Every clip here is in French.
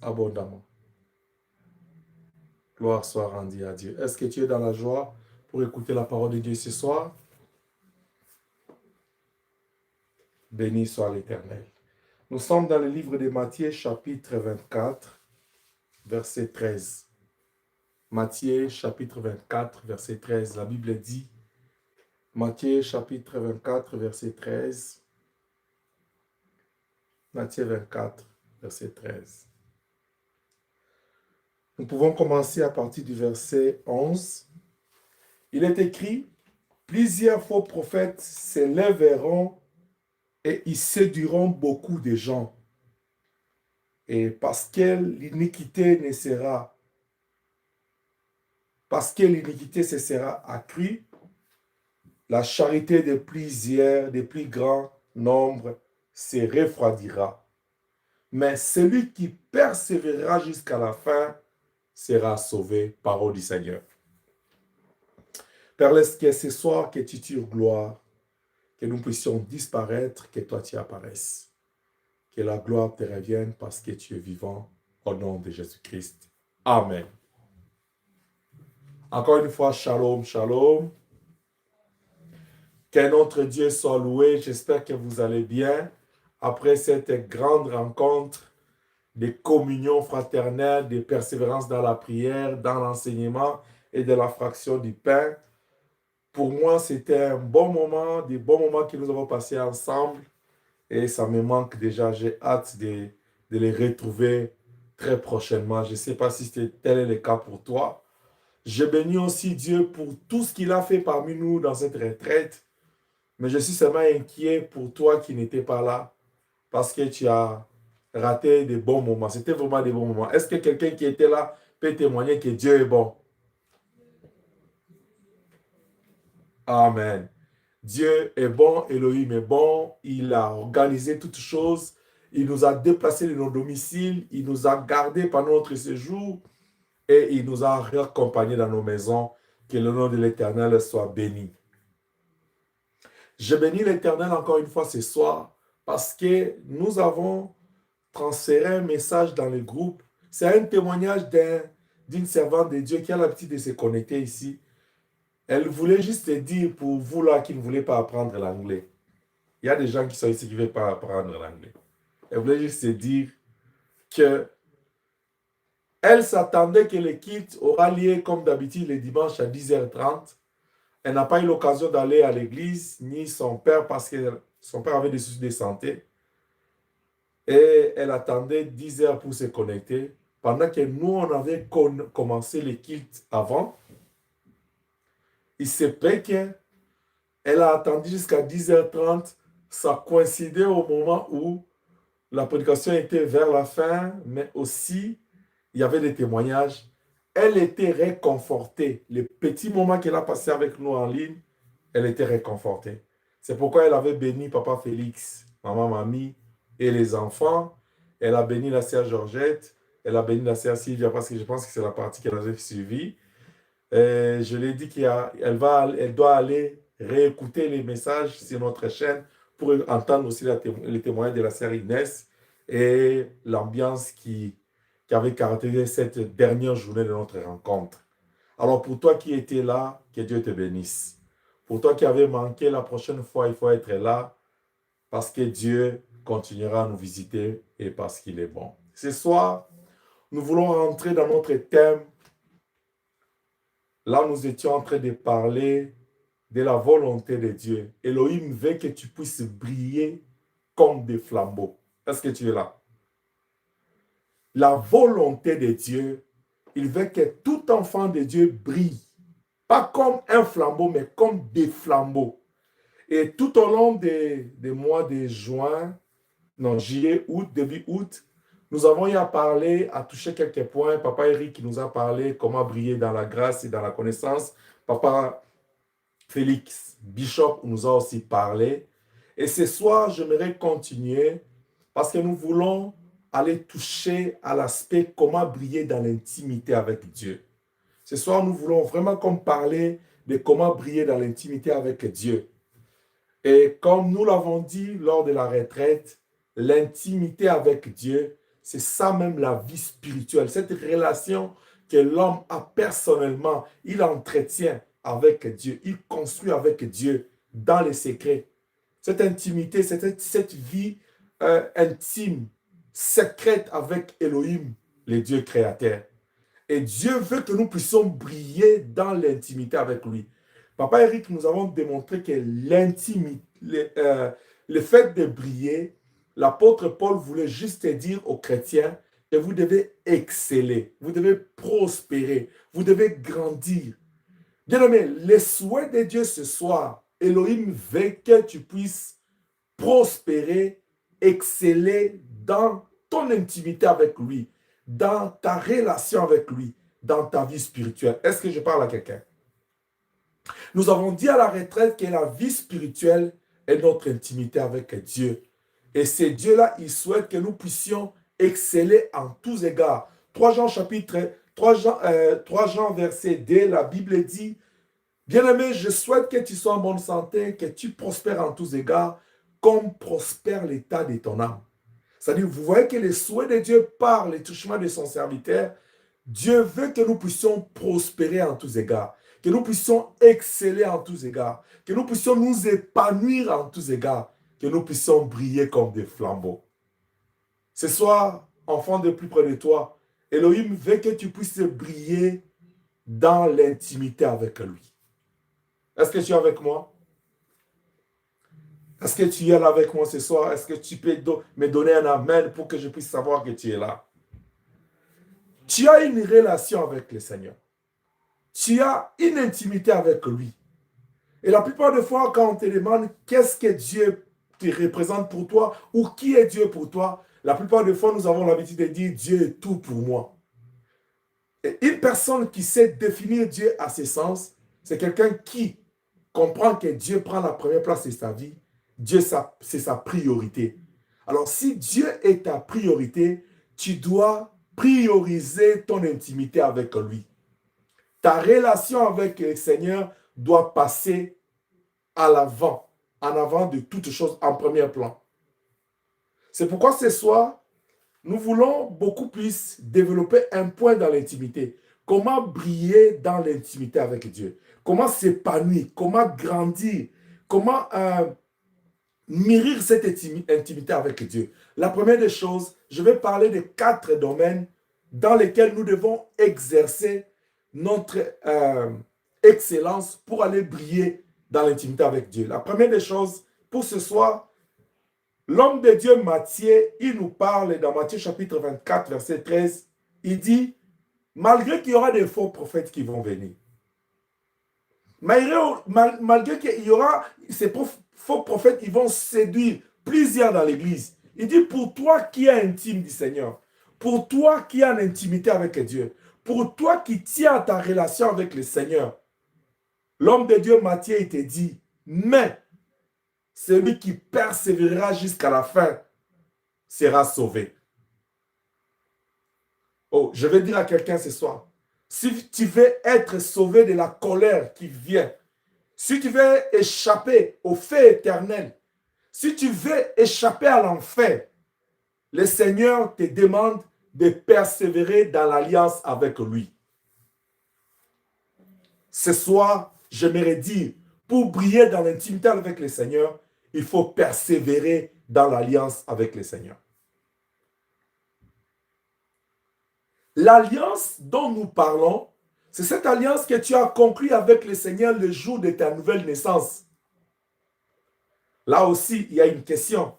abondamment. Gloire soit rendue à Dieu. Est-ce que tu es dans la joie pour écouter la parole de Dieu ce soir? Béni soit l'Éternel. Nous sommes dans le livre de Matthieu, chapitre 24, verset 13. Matthieu, chapitre 24, verset 13. La Bible dit, Matthieu, chapitre 24, verset 13. Matthieu 24, verset 13. Nous pouvons commencer à partir du verset 11. Il est écrit, plusieurs faux prophètes s'élèveront et ils séduiront beaucoup de gens. Et parce que l'iniquité se sera accrue, la charité des plus grands nombres se refroidira. Mais celui qui persévérera jusqu'à la fin sera sauvé, parole du Seigneur. Père, laisse que ce soir que tu tires gloire, que nous puissions disparaître, que toi tu apparaisses. Que la gloire te revienne parce que tu es vivant au nom de Jésus-Christ. Amen. Encore une fois, shalom, shalom. Que notre Dieu soit loué. J'espère que vous allez bien après cette grande rencontre de communion fraternelle, de persévérance dans la prière, dans l'enseignement et de la fraction du pain. Pour moi, c'était un bon moment, des bons moments que nous avons passés ensemble. Et ça me manque déjà. J'ai hâte de les retrouver très prochainement. Je ne sais pas si tel est le cas pour toi. Je bénis aussi Dieu pour tout ce qu'il a fait parmi nous dans cette retraite. Mais je suis seulement inquiet pour toi qui n'étais pas là parce que tu as raté des bons moments. C'était vraiment des bons moments. Est-ce que quelqu'un qui était là peut témoigner que Dieu est bon? Amen. Dieu est bon, Elohim est bon. Il a organisé toutes choses. Il nous a déplacés de nos domiciles. Il nous a gardés pendant notre séjour. Et il nous a raccompagnés dans nos maisons. Que le nom de l'Éternel soit béni. Je bénis l'Éternel encore une fois ce soir parce que nous avons transféré un message dans le groupe. C'est un témoignage d'une servante de Dieu qui a l'habitude de se connecter ici. Elle voulait juste dire pour vous là qui ne voulez pas apprendre l'anglais. Il y a des gens qui sont ici qui ne veulent pas apprendre l'anglais. Elle voulait juste dire que elle s'attendait que le kit aura lieu comme d'habitude le dimanche à 10h30. Elle n'a pas eu l'occasion d'aller à l'église, ni son père, parce que son père avait des soucis de santé. Et elle attendait 10h pour se connecter. Pendant que nous, on avait commencé le culte avant, il se peut qu'elle a attendu jusqu'à 10h30. Ça coïncidait au moment où la prédication était vers la fin, mais aussi, il y avait des témoignages. Elle était réconfortée. Les petits moments qu'elle a passés avec nous en ligne, elle était réconfortée. C'est pourquoi elle avait béni Papa Félix, Maman Mamie et les enfants. Elle a béni la sœur Georgette. Elle a béni la sœur Sylvia parce que je pense que c'est la partie qu'elle avait suivie. Je lui ai dit elle doit aller réécouter les messages sur notre chaîne pour entendre aussi les témoignages de la sœur Inès et l'ambiance qui avait caractérisé cette dernière journée de notre rencontre. Alors pour toi qui étais là, que Dieu te bénisse. Pour toi qui avais manqué, la prochaine fois, il faut être là parce que Dieu continuera à nous visiter et parce qu'il est bon. Ce soir, nous voulons rentrer dans notre thème. Là, nous étions en train de parler de la volonté de Dieu. Elohim veut que tu puisses briller comme des flambeaux. Est-ce que tu es là? La volonté de Dieu, il veut que tout enfant de Dieu brille. Pas comme un flambeau, mais comme des flambeaux. Et tout au long des mois de juin, non, juillet, août, début août, nous avons eu à parler, à toucher quelques points. Papa Eric qui nous a parlé comment briller dans la grâce et dans la connaissance. Papa Félix Bishop nous a aussi parlé. Et ce soir, j'aimerais continuer parce que nous voulons aller toucher à l'aspect comment briller dans l'intimité avec Dieu. Ce soir, nous voulons vraiment comme parler de comment briller dans l'intimité avec Dieu. Et comme nous l'avons dit lors de la retraite, l'intimité avec Dieu, c'est ça même la vie spirituelle. Cette relation que l'homme a personnellement, il entretient avec Dieu, il construit avec Dieu dans les secrets. Cette intimité, cette vie intime, secrète avec Elohim, le Dieu créateur. Et Dieu veut que nous puissions briller dans l'intimité avec lui. Papa Eric, nous avons démontré que l'intimité, le fait de briller, l'apôtre Paul voulait juste dire aux chrétiens que vous devez exceller, vous devez prospérer, vous devez grandir. Bien aimé, le souhait de Dieu ce soir, Elohim veut que tu puisses prospérer, exceller dans ton intimité avec lui, dans ta relation avec lui, dans ta vie spirituelle. Est-ce que je parle à quelqu'un? Nous avons dit à la retraite que la vie spirituelle est notre intimité avec Dieu. Et c'est Dieu-là, il souhaite que nous puissions exceller en tous égards. 3 Jean verset 2, la Bible dit, bien-aimé, je souhaite que tu sois en bonne santé, que tu prospères en tous égards, comme prospère l'état de ton âme. C'est-à-dire, vous voyez que le souhait de Dieu par les touchements de son serviteur, Dieu veut que nous puissions prospérer en tous égards, que nous puissions exceller en tous égards, que nous puissions nous épanouir en tous égards, que nous puissions briller comme des flambeaux. Ce soir, enfant de plus près de toi, Elohim veut que tu puisses briller dans l'intimité avec lui. Est-ce que tu es avec moi? Est-ce que tu es là avec moi ce soir? Est-ce que tu peux me donner un amen pour que je puisse savoir que tu es là? Tu as une relation avec le Seigneur. Tu as une intimité avec lui. Et la plupart des fois, quand on te demande qu'est-ce que Dieu te représente pour toi ou qui est Dieu pour toi, la plupart des fois, nous avons l'habitude de dire Dieu est tout pour moi. Et une personne qui sait définir Dieu à ses sens, c'est quelqu'un qui comprend que Dieu prend la première place de sa vie. Dieu, c'est sa priorité. Alors, si Dieu est ta priorité, tu dois prioriser ton intimité avec lui. Ta relation avec le Seigneur doit passer à l'avant, en avant de toutes choses, en premier plan. C'est pourquoi ce soir, nous voulons beaucoup plus développer un point dans l'intimité. Comment briller dans l'intimité avec Dieu? Comment s'épanouir? Comment grandir? Comment mûrir cette intimité avec Dieu? La première des choses, je vais parler de 4 domaines dans lesquels nous devons exercer notre excellence pour aller briller dans l'intimité avec Dieu. La première des choses, pour ce soir, l'homme de Dieu Matthieu, il nous parle dans Matthieu chapitre 24, verset 13, il dit, malgré qu'il y aura des faux prophètes qui vont venir, malgré qu'il y aura ces faux prophètes, ils vont séduire plusieurs dans l'église. Il dit, pour toi qui es intime du Seigneur, pour toi qui es en intimité avec Dieu, pour toi qui tiens à ta relation avec le Seigneur, l'homme de Dieu Matthieu, il te dit, mais celui qui persévérera jusqu'à la fin sera sauvé. Oh, je vais dire à quelqu'un ce soir, si tu veux être sauvé de la colère qui vient, si tu veux échapper au feu éternel, si tu veux échapper à l'enfer, le Seigneur te demande de persévérer dans l'alliance avec lui. Ce soir, j'aimerais dire, pour briller dans l'intimité avec le Seigneur, il faut persévérer dans l'alliance avec le Seigneur. L'alliance dont nous parlons, c'est cette alliance que tu as conclue avec le Seigneur le jour de ta nouvelle naissance. Là aussi, il y a une question.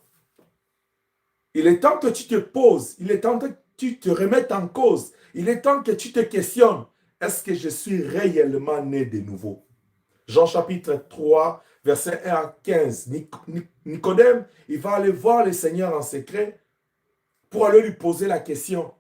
Il est temps que tu te poses, il est temps que tu te remettes en cause, il est temps que tu te questionnes. Est-ce que je suis réellement né de nouveau? Jean chapitre 3, verset 1 à 15. Nicodème, il va aller voir le Seigneur en secret pour aller lui poser la question.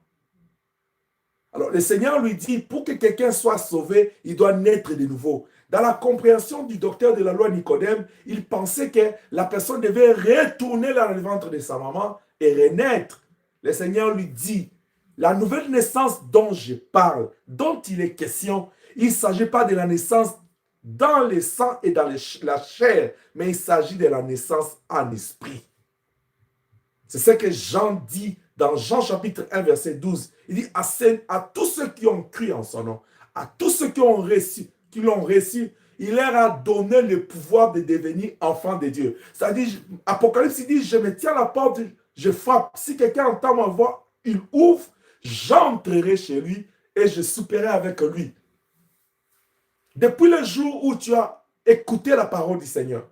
Alors, le Seigneur lui dit, pour que quelqu'un soit sauvé, il doit naître de nouveau. Dans la compréhension du docteur de la loi Nicodème, il pensait que la personne devait retourner dans le ventre de sa maman et renaître. Le Seigneur lui dit, la nouvelle naissance dont je parle, dont il est question, il ne s'agit pas de la naissance dans le sang et dans la chair, mais il s'agit de la naissance en esprit. C'est ce que Jean dit dans Jean chapitre 1, verset 12. Il dit à tous ceux qui ont cru en son nom, à tous ceux qui l'ont reçu, il leur a donné le pouvoir de devenir enfants de Dieu. C'est-à-dire, Apocalypse, il dit, je me tiens à la porte, je frappe. Si quelqu'un entend ma voix, il ouvre, j'entrerai chez lui et je souperai avec lui. Depuis le jour où tu as écouté la parole du Seigneur,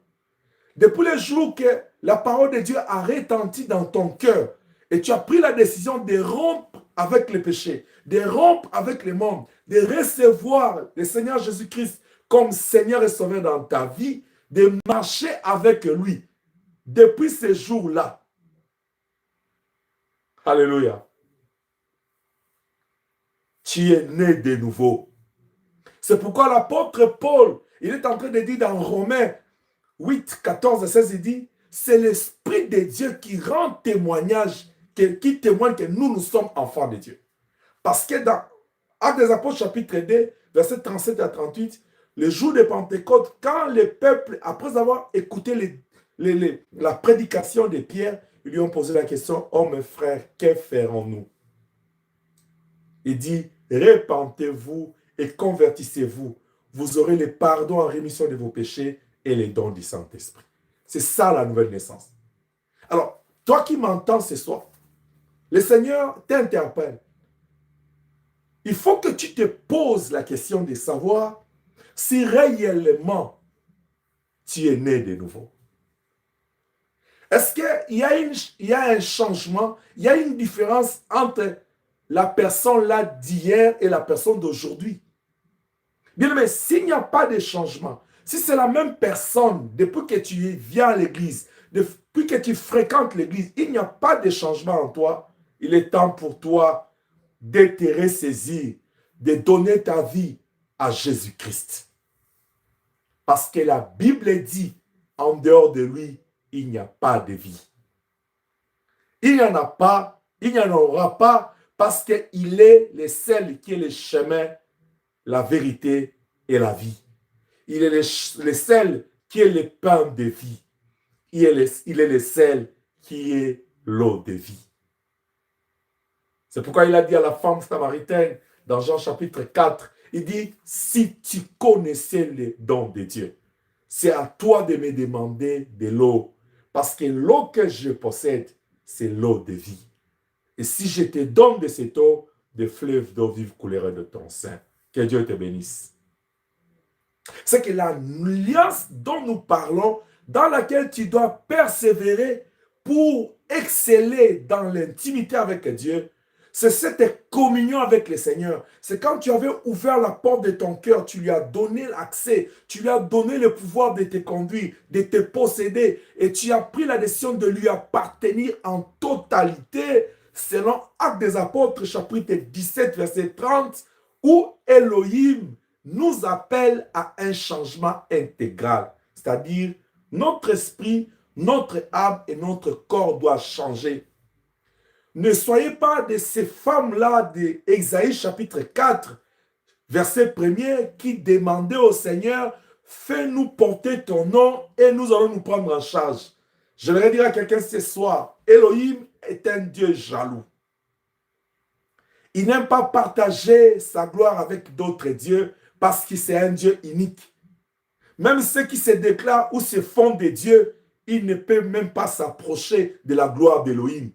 depuis le jour que la parole de Dieu a retenti dans ton cœur et tu as pris la décision de rompre avec le péché, de rompre avec le monde, de recevoir le Seigneur Jésus-Christ comme Seigneur et Sauveur dans ta vie, de marcher avec lui. Depuis ce jour-là, alléluia, tu es né de nouveau. C'est pourquoi l'apôtre Paul, il est en train de dire dans Romains 8, 14 et 16, il dit, c'est l'Esprit de Dieu qui rend témoignage, qui témoigne que nous sommes enfants de Dieu. Parce que dans Actes des Apôtres, chapitre 2, versets 37 à 38, le jour de Pentecôte, quand le peuple, après avoir écouté la prédication de Pierre, ils lui ont posé la question, « Oh mes frères, que ferons-nous » Il dit, « Repentez-vous et convertissez-vous. Vous aurez le pardon en rémission de vos péchés et les dons du Saint-Esprit. » C'est ça la nouvelle naissance. Alors, toi qui m'entends ce soir, le Seigneur t'interpelle. Il faut que tu te poses la question de savoir si réellement tu es né de nouveau. Est-ce qu'il y a un changement, il y a une différence entre la personne là d'hier et la personne d'aujourd'hui? Bien, mais s'il n'y a pas de changement, si c'est la même personne depuis que tu viens à l'église, depuis que tu fréquentes l'église, il n'y a pas de changement en toi, il est temps pour toi de te ressaisir, de donner ta vie à Jésus-Christ. Parce que la Bible dit, en dehors de lui, il n'y a pas de vie. Il n'y en a pas, il n'y en aura pas, parce qu'il est le seul qui est le chemin, la vérité et la vie. Il est le seul qui est le pain de vie. Il est le seul qui est l'eau de vie. C'est pourquoi il a dit à la femme samaritaine, dans Jean chapitre 4, il dit, si tu connaissais les dons de Dieu, c'est à toi de me demander de l'eau, parce que l'eau que je possède, c'est l'eau de vie. Et si je te donne de cette eau, des fleuves d'eau vive couleraient de ton sein. Que Dieu te bénisse. C'est que l'alliance dont nous parlons, dans laquelle tu dois persévérer pour exceller dans l'intimité avec Dieu, c'est cette communion avec le Seigneur. C'est quand tu avais ouvert la porte de ton cœur, tu lui as donné l'accès, tu lui as donné le pouvoir de te conduire, de te posséder, et tu as pris la décision de lui appartenir en totalité, selon Actes des Apôtres, chapitre 17, verset 30, où Elohim nous appelle à un changement intégral. C'est-à-dire, notre esprit, notre âme et notre corps doivent changer. Ne soyez pas de ces femmes-là d'Ésaïe chapitre 4, verset 1er, qui demandaient au Seigneur, fais-nous porter ton nom et nous allons nous prendre en charge. Je voudrais dire à quelqu'un ce soir, Elohim est un Dieu jaloux. Il n'aime pas partager sa gloire avec d'autres dieux parce que c'est un Dieu unique. Même ceux qui se déclarent ou se font des dieux, ils ne peuvent même pas s'approcher de la gloire d'Elohim.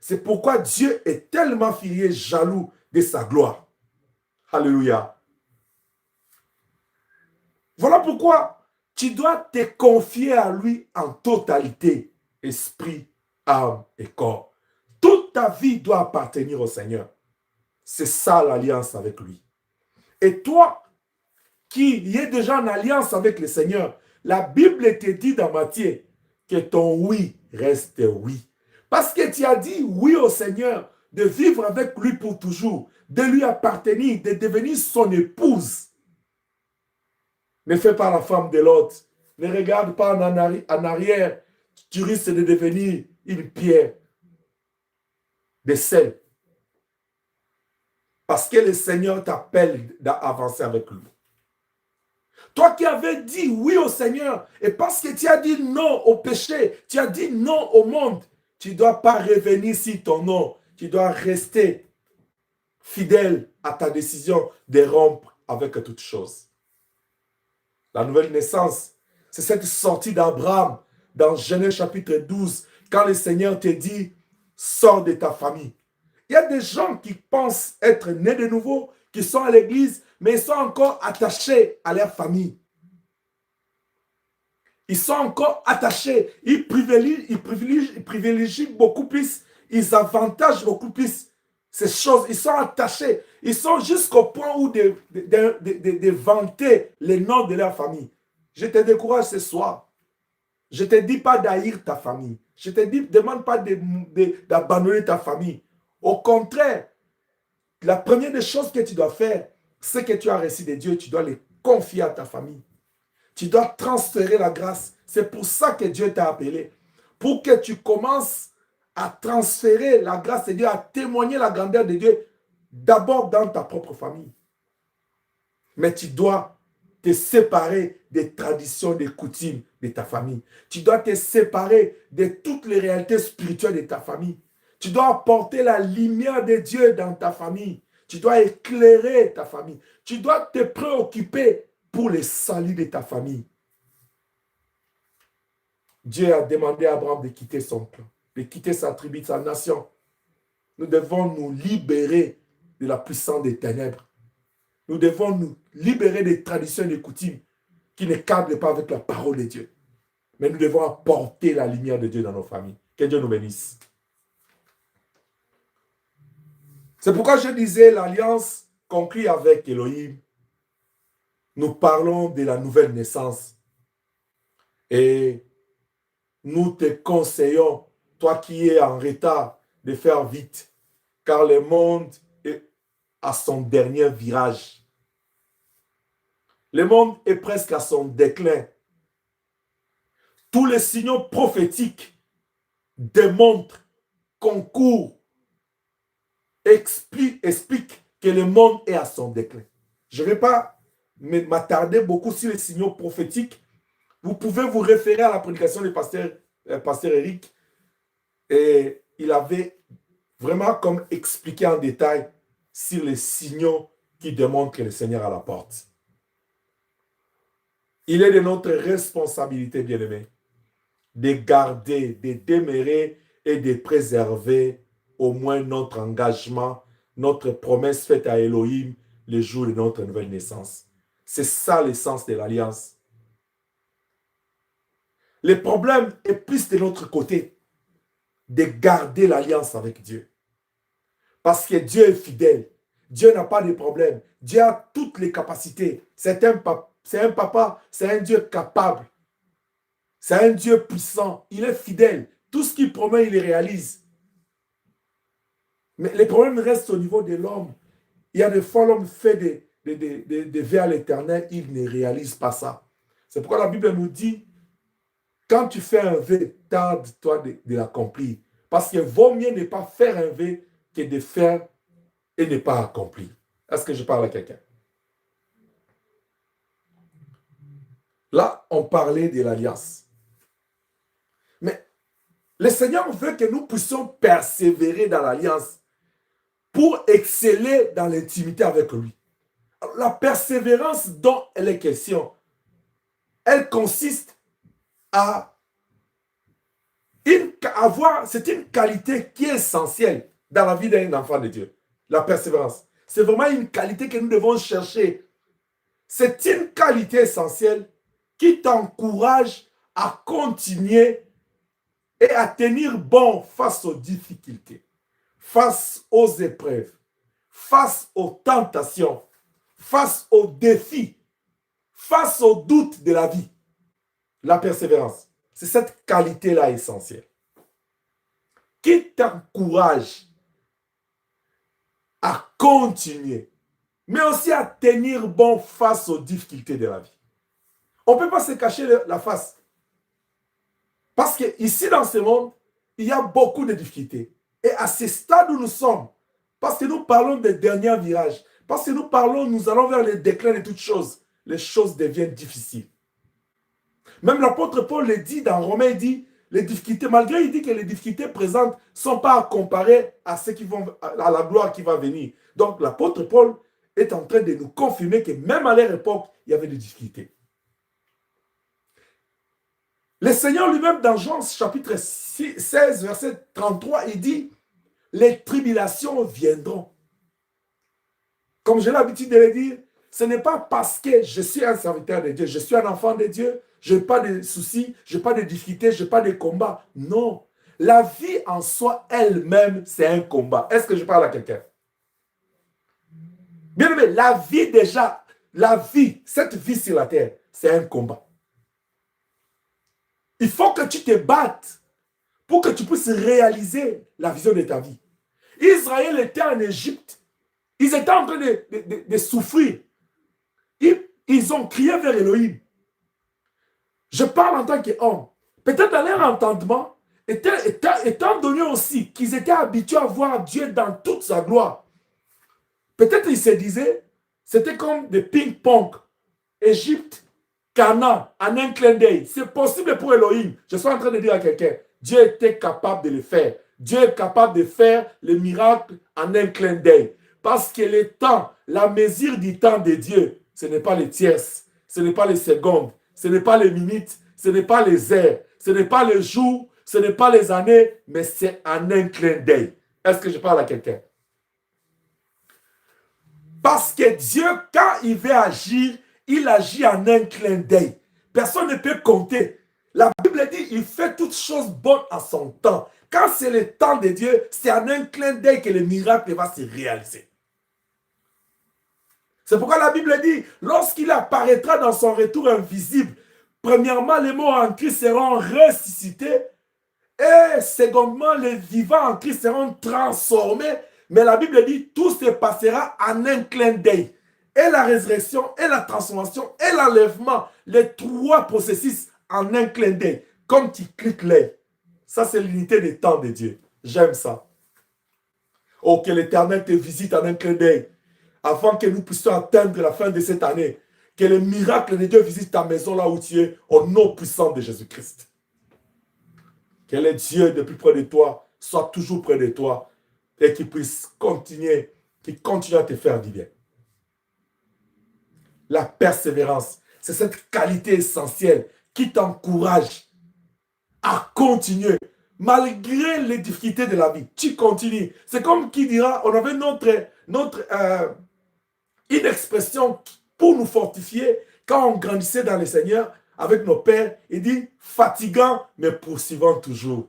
C'est pourquoi Dieu est tellement furieux, jaloux de sa gloire. Alléluia. Voilà pourquoi tu dois te confier à lui en totalité, esprit, âme et corps. Toute ta vie doit appartenir au Seigneur. C'est ça l'alliance avec lui. Et toi, qui es déjà en alliance avec le Seigneur, la Bible te dit dans Matthieu que ton oui reste oui. Parce que tu as dit oui au Seigneur, de vivre avec lui pour toujours, de lui appartenir, de devenir son épouse. Ne fais pas la femme de l'autre. Ne regarde pas en arrière. Tu risques de devenir une pierre de sel. Parce que le Seigneur t'appelle d'avancer avec lui. Toi qui avais dit oui au Seigneur, et parce que tu as dit non au péché, tu as dit non au monde, tu ne dois pas revenir sur ton nom. tu dois rester fidèle à ta décision de rompre avec toute chose. La nouvelle naissance, c'est cette sortie d'Abraham dans Genèse chapitre 12, quand le Seigneur te dit, sors de ta famille. Il y a des gens qui pensent être nés de nouveau, qui sont à l'église, mais ils sont encore attachés à leur famille. Ils sont encore attachés. Ils privilégient beaucoup plus, ils avantagent beaucoup plus ces choses. Ils sont attachés. Ils sont jusqu'au point où de vanter les noms de leur famille. Je te décourage ce soir. Je ne te dis pas d'haïr ta famille. Je te dis, demande pas d'abandonner ta famille. Au contraire, la première des choses que tu dois faire, c'est que tu as reçu de Dieu, tu dois les confier à ta famille. Tu dois transférer la grâce. C'est pour ça que Dieu t'a appelé. Pour que tu commences à transférer la grâce de Dieu, à témoigner la grandeur de Dieu, d'abord dans ta propre famille. Mais tu dois te séparer des traditions, des coutumes de ta famille. Tu dois te séparer de toutes les réalités spirituelles de ta famille. Tu dois apporter la lumière de Dieu dans ta famille. Tu dois éclairer ta famille. Tu dois te préoccuper pour le salut de ta famille. Dieu a demandé à Abraham de quitter son clan, de quitter sa tribu, sa nation. Nous devons nous libérer de la puissance des ténèbres. Nous devons nous libérer des traditions et des coutumes qui ne cadrent pas avec la parole de Dieu. Mais nous devons apporter la lumière de Dieu dans nos familles. Que Dieu nous bénisse. C'est pourquoi je disais l'alliance conclue avec Elohim. Nous parlons de la nouvelle naissance. Et nous te conseillons, toi qui es en retard, de faire vite. Car le monde est à son dernier virage. Le monde est presque à son déclin. Tous les signaux prophétiques démontrent, concourent, expliquent que le monde est à son déclin. Je ne vais pas m'attarder beaucoup sur les signaux prophétiques. Vous pouvez vous référer à la prédication du pasteur Eric. Et il avait vraiment comme expliqué en détail sur les signaux qui démontrent que le Seigneur est à la porte. Il est de notre responsabilité, bien-aimés, de garder, de demeurer et de préserver au moins notre engagement, notre promesse faite à Elohim le jour de notre nouvelle naissance. C'est ça l'essence de l'alliance. Le problème est plus de notre côté, de garder l'alliance avec Dieu. Parce que Dieu est fidèle. Dieu n'a pas de problème. Dieu a toutes les capacités. C'est un papa, c'est un Dieu capable. C'est un Dieu puissant. Il est fidèle. Tout ce qu'il promet, il le réalise. Mais les problèmes restent au niveau de l'homme. Il y a des fois, l'homme fait des vœux à l'éternel, il ne réalise pas ça. C'est pourquoi la Bible nous dit, quand tu fais un vœu, tarde-toi de l'accomplir. Parce que vaut mieux ne pas faire un vœu que de faire et ne pas accomplir. Est-ce que je parle à quelqu'un? Là, on parlait de l'alliance. Mais le Seigneur veut que nous puissions persévérer dans l'alliance pour exceller dans l'intimité avec lui. Alors, la persévérance dont elle est question, elle consiste à c'est une qualité qui est essentielle dans la vie d'un enfant de Dieu. La persévérance. C'est vraiment une qualité que nous devons chercher. C'est une qualité essentielle qui t'encourage à continuer et à tenir bon face aux difficultés, face aux épreuves, face aux tentations, face aux défis, face aux doutes de la vie. La persévérance. C'est cette qualité-là essentielle qui t'encourage à continuer, mais aussi à tenir bon face aux difficultés de la vie. On ne peut pas se cacher la face. Parce qu'ici, dans ce monde, il y a beaucoup de difficultés. Et à ce stade où nous sommes, parce que nous parlons des derniers virages, parce que nous allons vers le déclin de toutes choses, les choses deviennent difficiles. Même l'apôtre Paul le dit dans Romains, il dit, les difficultés, malgré il dit que les difficultés présentes ne sont pas à comparer à ce qui vont, à la gloire qui va venir. Donc l'apôtre Paul est en train de nous confirmer que même à leur époque, il y avait des difficultés. Le Seigneur lui-même, dans Jean chapitre 16, verset 33, il dit, les tribulations viendront. Comme j'ai l'habitude de le dire, ce n'est pas parce que je suis un serviteur de Dieu, je suis un enfant de Dieu, je n'ai pas de soucis, je n'ai pas de difficultés, je n'ai pas de combats. Non. La vie en soi elle-même, c'est un combat. Est-ce que je parle à quelqu'un? Bien aimé, la vie déjà, la vie, cette vie sur la terre, c'est un combat. Il faut que tu te battes pour que tu puisses réaliser la vision de ta vie. Israël était en Égypte. Ils étaient en train de souffrir. Ils ont crié vers Elohim. Je parle en tant qu'homme. Peut-être dans leur entendement, étant donné aussi qu'ils étaient habitués à voir Dieu dans toute sa gloire, peut-être ils se disaient, c'était comme des ping-pong. Égypte, Canaan, en un clin d'œil. C'est possible pour Elohim. Je suis en train de dire à quelqu'un, Dieu était capable de le faire. Dieu est capable de faire le miracle en un clin d'œil. Parce que le temps, la mesure du temps de Dieu, ce n'est pas les tierces, ce n'est pas les secondes, ce n'est pas les minutes, ce n'est pas les heures, ce n'est pas les jours, ce n'est pas les années, mais c'est en un clin d'œil. Est-ce que je parle à quelqu'un? Parce que Dieu, quand il veut agir, il agit en un clin d'œil. Personne ne peut compter. La Bible dit, il fait toutes choses bonnes en son temps. Quand c'est le temps de Dieu, c'est en un clin d'œil que le miracle va se réaliser. C'est pourquoi la Bible dit, lorsqu'il apparaîtra dans son retour invisible, premièrement, les morts en Christ seront ressuscités, et secondement, les vivants en Christ seront transformés. Mais la Bible dit, tout se passera en un clin d'œil. Et la résurrection, et la transformation, et l'enlèvement, les trois processus en un clin d'œil. Comme tu cliques l'œil. Ça, c'est l'unité des temps de Dieu. J'aime ça. Oh, que l'Éternel te visite en un clin d'œil. Afin que nous puissions atteindre la fin de cette année. Que le miracle de Dieu visite ta maison là où tu es, au nom puissant de Jésus-Christ. Que le Dieu depuis près de toi soit toujours près de toi et qu'il puisse continuer, qu'il continue à te faire du bien. La persévérance, c'est cette qualité essentielle qui t'encourage à continuer. Malgré les difficultés de la vie, tu continues. C'est comme qui dira, on avait une expression pour nous fortifier quand on grandissait dans le Seigneur avec nos pères. Il dit, fatigant, mais poursuivant toujours.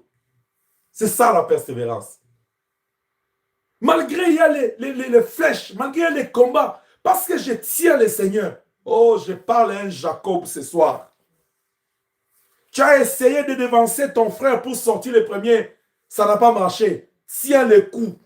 C'est ça la persévérance. Malgré il y a les flèches, malgré les combats, parce que je tiens le Seigneur. Oh, je parle à un Jacob ce soir. Tu as essayé de devancer ton frère pour sortir le premier. Ça n'a pas marché. Tiens le coup.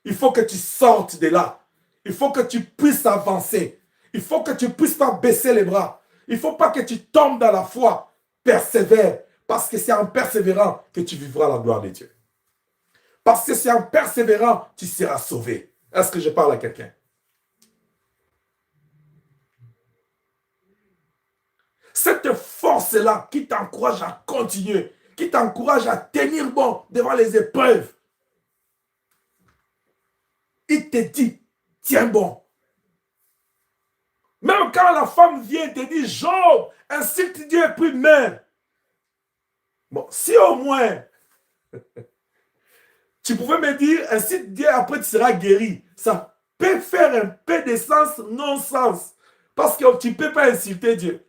Il faut que tu sortes de là. Il faut que tu puisses avancer. Il faut que tu ne puisses pas baisser les bras. Il ne faut pas que tu tombes dans la foi. Persévère. Parce que c'est en persévérant que tu vivras la gloire de Dieu. Parce que c'est en persévérant que tu seras sauvé. Est-ce que je parle à quelqu'un? Cette force-là qui t'encourage à continuer, qui t'encourage à tenir bon devant les épreuves. Il te dit, tiens bon. Même quand la femme vient et te dit, Job, insulte Dieu et puis meurs. Bon, si au moins, tu pouvais me dire, insulte Dieu, après tu seras guéri. Ça peut faire un peu de sens, non-sens. Parce que tu ne peux pas insulter Dieu.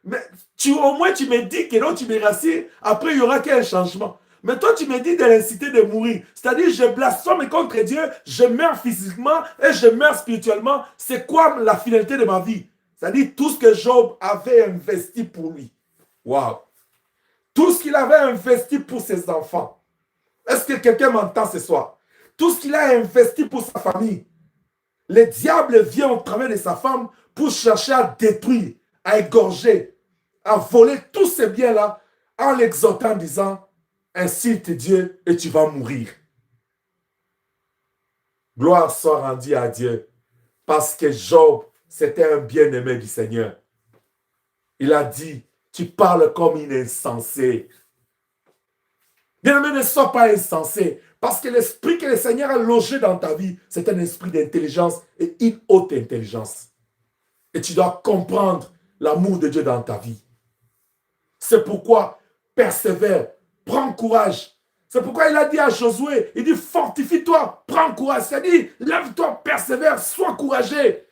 Mais au moins, tu me dis que non, tu me rassures, après, il y aura qu'un changement. Mais toi, tu me dis de l'inciter de mourir. C'est-à-dire, je blasphème contre Dieu, je meurs physiquement et je meurs spirituellement. C'est quoi la finalité de ma vie? C'est-à-dire, tout ce que Job avait investi pour lui. Waouh! Tout ce qu'il avait investi pour ses enfants. Est-ce que quelqu'un m'entend ce soir? Tout ce qu'il a investi pour sa famille. Le diable vient au travers de sa femme pour chercher à détruire, à égorger, à voler tous ces biens-là en l'exhortant en disant, insulte Dieu et tu vas mourir. Gloire soit rendue à Dieu parce que Job, c'était un bien-aimé du Seigneur. Il a dit, tu parles comme une insensée. Bien-aimé, ne sois pas insensé. Parce que l'esprit que le Seigneur a logé dans ta vie, c'est un esprit d'intelligence et une haute intelligence. Et tu dois comprendre l'amour de Dieu dans ta vie. C'est pourquoi persévère, prends courage. C'est pourquoi il a dit à Josué, il dit fortifie-toi, prends courage. C'est-à-dire, lève-toi, persévère, sois courageux.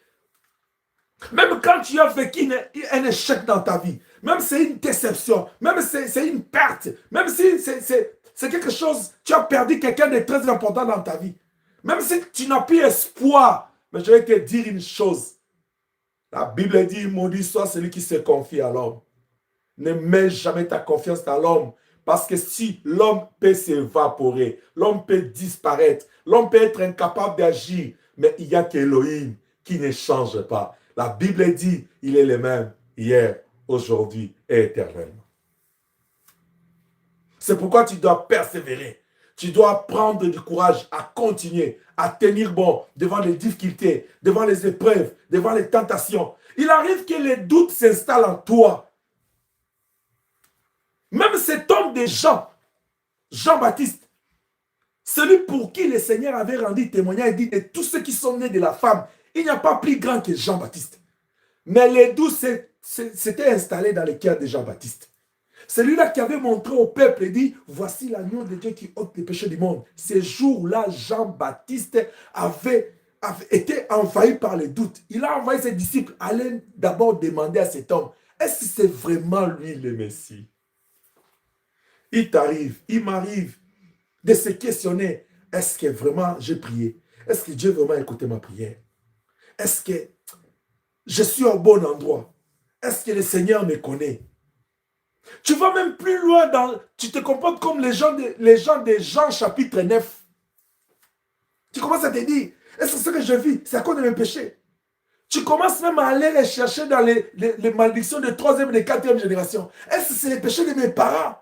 Même quand tu as vécu un échec dans ta vie, même si c'est une déception, même si c'est une perte, même si c'est quelque chose, tu as perdu quelqu'un de très important dans ta vie, même si tu n'as plus espoir, mais je vais te dire une chose. La Bible dit, maudit soit celui qui se confie à l'homme. Ne mets jamais ta confiance dans l'homme. Parce que si l'homme peut s'évaporer, l'homme peut disparaître, l'homme peut être incapable d'agir, mais il n'y a qu'Élohim qui ne change pas. La Bible dit, il est le même hier, aujourd'hui et éternellement. C'est pourquoi tu dois persévérer. Tu dois prendre du courage à continuer, à tenir bon devant les difficultés, devant les épreuves, devant les tentations. Il arrive que les doutes s'installent en toi. Même cet homme de Jean-Baptiste, celui pour qui le Seigneur avait rendu témoignage, il dit de tous ceux qui sont nés de la femme, il n'y a pas plus grand que Jean-Baptiste. Mais les doutes s'étaient installés dans le cœur de Jean-Baptiste. Celui-là qui avait montré au peuple et dit, voici l'agneau de Dieu qui ôte les péchés du monde. Ces jours-là, Jean-Baptiste avait été envahi par les doutes. Il a envoyé ses disciples aller d'abord demander à cet homme, est-ce que c'est vraiment lui le Messie? Il m'arrive de se questionner, est-ce que vraiment j'ai prié? Est-ce que Dieu vraiment a écouté ma prière? Est-ce que je suis au bon endroit? Est-ce que le Seigneur me connaît? Tu vas même plus loin, tu te comportes comme les gens de Jean chapitre 9. Tu commences à te dire, est-ce que ce que je vis, c'est à cause de mes péchés? Tu commences même à aller les chercher dans les malédictions de 3e et de 4e génération. Est-ce que c'est les péchés de mes parents?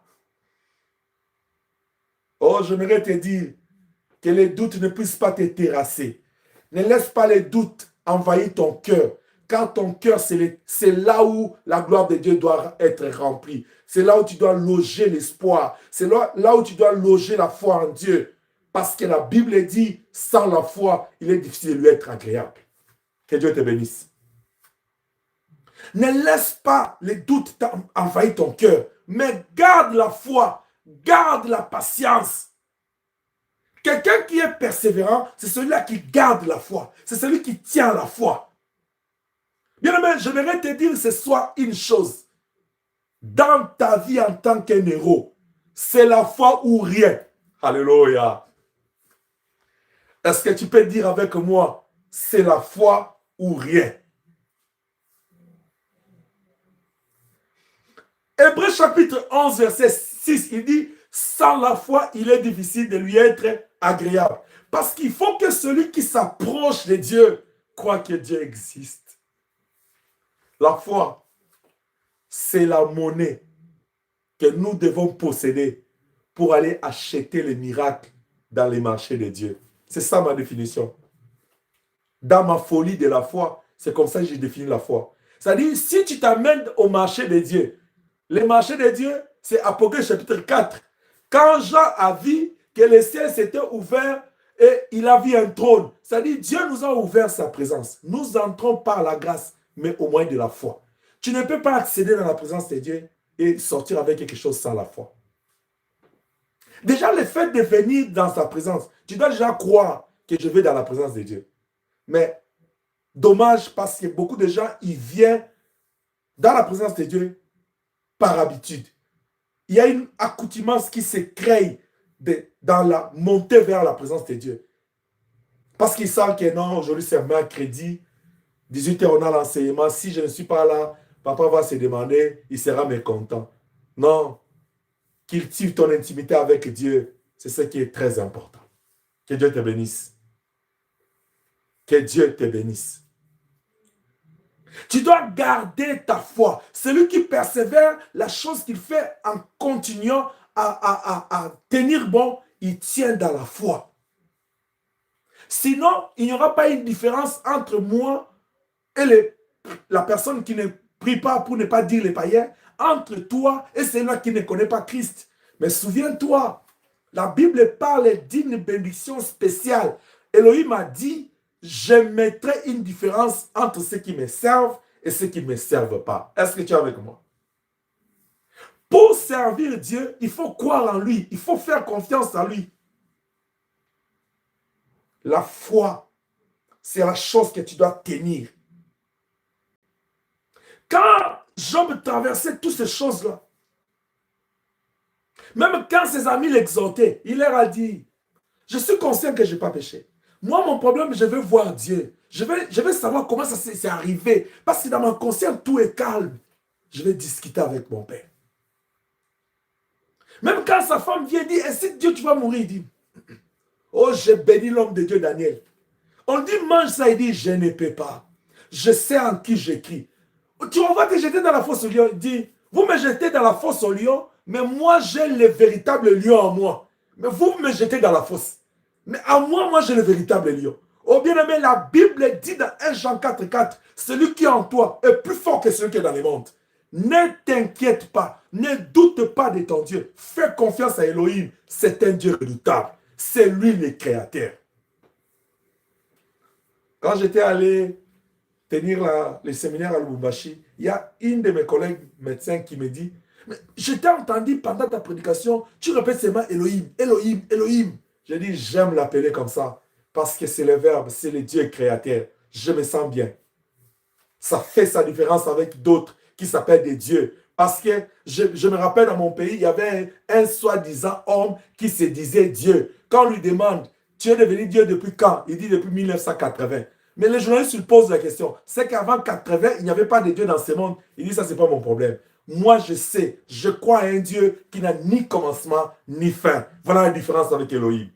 Oh, j'aimerais te dire que les doutes ne puissent pas te terrasser. Ne laisse pas les doutes envahir ton cœur. Car ton cœur, c'est là où la gloire de Dieu doit être remplie. C'est là où tu dois loger l'espoir. C'est là où tu dois loger la foi en Dieu. Parce que la Bible dit, sans la foi, il est difficile de lui être agréable. Que Dieu te bénisse. Ne laisse pas les doutes envahir ton cœur. Mais garde la foi. Garde la patience. Quelqu'un qui est persévérant, c'est celui-là qui garde la foi. C'est celui qui tient la foi. Bien aimé, j'aimerais te dire ce soir une chose. Dans ta vie en tant qu'un héros, c'est la foi ou rien. Alléluia. Est-ce que tu peux dire avec moi, c'est la foi ou rien? Hébreux chapitre 11, verset 6, il dit, sans la foi, il est difficile de lui être agréable. Parce qu'il faut que celui qui s'approche de Dieu croit que Dieu existe. La foi, c'est la monnaie que nous devons posséder pour aller acheter les miracles dans les marchés de Dieu. C'est ça ma définition. Dans ma folie de la foi, c'est comme ça que j'ai défini la foi. C'est-à-dire, si tu t'amènes au marché de Dieu, le marché de Dieu, c'est Apocalypse chapitre 4. Quand Jean a vu que le ciel s'était ouvert et il a vu un trône, c'est-à-dire Dieu nous a ouvert sa présence. Nous entrons par la grâce, mais au moyen de la foi. Tu ne peux pas accéder dans la présence de Dieu et sortir avec quelque chose sans la foi. Déjà, le fait de venir dans sa présence, tu dois déjà croire que je vais dans la présence de Dieu. Mais dommage parce que beaucoup de gens, ils viennent dans la présence de Dieu par habitude. Il y a une accoutumance qui se crée dans la montée vers la présence de Dieu. Parce qu'ils savent que non, aujourd'hui c'est mercredi, 18h on a l'enseignement, si je ne suis pas là, papa va se demander, il sera mécontent. Non, cultive ton intimité avec Dieu, c'est ce qui est très important. Que Dieu te bénisse. Que Dieu te bénisse. Tu dois garder ta foi. Celui qui persévère, la chose qu'il fait en continuant à tenir bon, il tient dans la foi. Sinon, il n'y aura pas une différence entre moi et la personne qui ne prie pas, pour ne pas dire les païens, entre toi et celui-là qui ne connaît pas Christ. Mais souviens-toi, La Bible parle d'une bénédiction spéciale. Elohim a dit, je mettrai une différence entre ceux qui me servent et ceux qui ne me servent pas. Est-ce que tu es avec moi? Pour servir Dieu, il faut croire en lui. Il faut faire confiance en lui. La foi, c'est la chose que tu dois tenir. Quand Job traversait toutes ces choses-là, même quand ses amis l'exhortaient, il leur a dit, je suis conscient que je n'ai pas péché. Moi, mon problème, je veux voir Dieu. Je veux savoir comment ça s'est arrivé. Parce que dans ma conscience, tout est calme. Je vais discuter avec mon père. Même quand sa femme vient dire, et si Dieu, tu vas mourir, il dit, oh, j'ai béni l'homme de Dieu, Daniel. On dit, mange ça, il dit, je ne peux pas. Je sais en qui j'écris. Tu vois que j'étais dans la fosse au lion. Il dit, vous me jetez dans la fosse au lion, mais moi, j'ai le véritable lion en moi. Mais vous me jetez dans la fosse. Mais à moi, j'ai le véritable lion. Oh bien-aimé, la Bible dit dans 1 Jean 4,4, celui qui est en toi est plus fort que celui qui est dans les mondes. Ne t'inquiète pas, ne doute pas de ton Dieu. Fais confiance à Elohim, c'est un Dieu redoutable. C'est lui le créateur. Quand j'étais allé tenir le séminaire à Lubumbashi, il y a une de mes collègues médecins qui me dit, mais je t'ai entendu pendant ta prédication, tu répètes seulement Elohim, Elohim, Elohim. J'ai dit, j'aime l'appeler comme ça, parce que c'est le verbe, c'est le Dieu créateur. Je me sens bien. Ça fait sa différence avec d'autres qui s'appellent des dieux. Parce que je me rappelle dans mon pays, il y avait un soi-disant homme qui se disait Dieu. Quand on lui demande, tu es devenu Dieu depuis quand? Il dit depuis 1980. Mais les journalistes lui posent la question. C'est qu'avant 80, il n'y avait pas de Dieu dans ce monde. Il dit, ça, c'est pas mon problème. Moi, je sais, je crois à un Dieu qui n'a ni commencement, ni fin. Voilà la différence avec Elohim.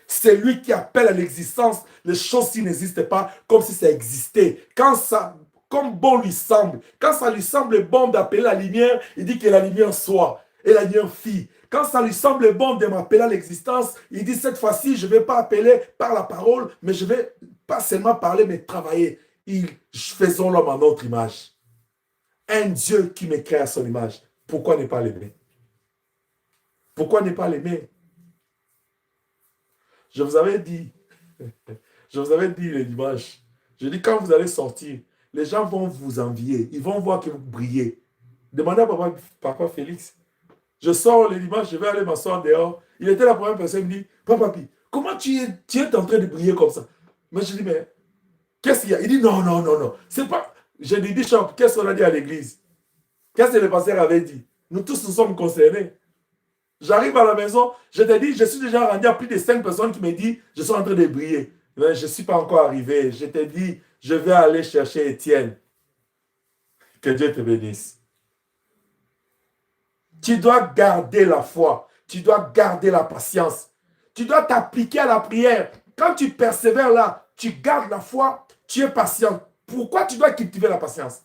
C'est lui qui appelle à l'existence les choses qui n'existent pas comme si ça existait. Quand ça, comme bon lui semble, quand ça lui semble bon d'appeler la lumière, il dit que la lumière soit et la lumière fit. Quand ça lui semble bon de m'appeler à l'existence, il dit cette fois-ci, je ne vais pas appeler par la parole, mais je ne vais pas seulement parler, mais travailler. Faisons l'homme à notre image. Un Dieu qui me crée à son image. Pourquoi ne pas l'aimer? Pourquoi ne pas l'aimer? Je vous avais dit le dimanche, je dis quand vous allez sortir, les gens vont vous envier, ils vont voir que vous brillez. Demandez à papa Félix. Je sors le dimanche, je vais aller m'asseoir dehors. Il était la première personne qui me dit, papa, comment tu es en train de briller comme ça? Moi je dis, mais qu'est-ce qu'il y a? Il dit, non, non, non, non. C'est pas. Je lui dis, qu'est-ce qu'on a dit à l'église? Qu'est-ce que le pasteur avait dit? Nous tous nous sommes concernés. J'arrive à la maison, je te dis, je suis déjà rendu à plus de 5 personnes qui me disent, je suis en train de briller. Mais je ne suis pas encore arrivé. Je te dis, je vais aller chercher Étienne. Que Dieu te bénisse. Tu dois garder la foi. Tu dois garder la patience. Tu dois t'appliquer à la prière. Quand tu persévères là, tu gardes la foi, tu es patient. Pourquoi tu dois cultiver la patience?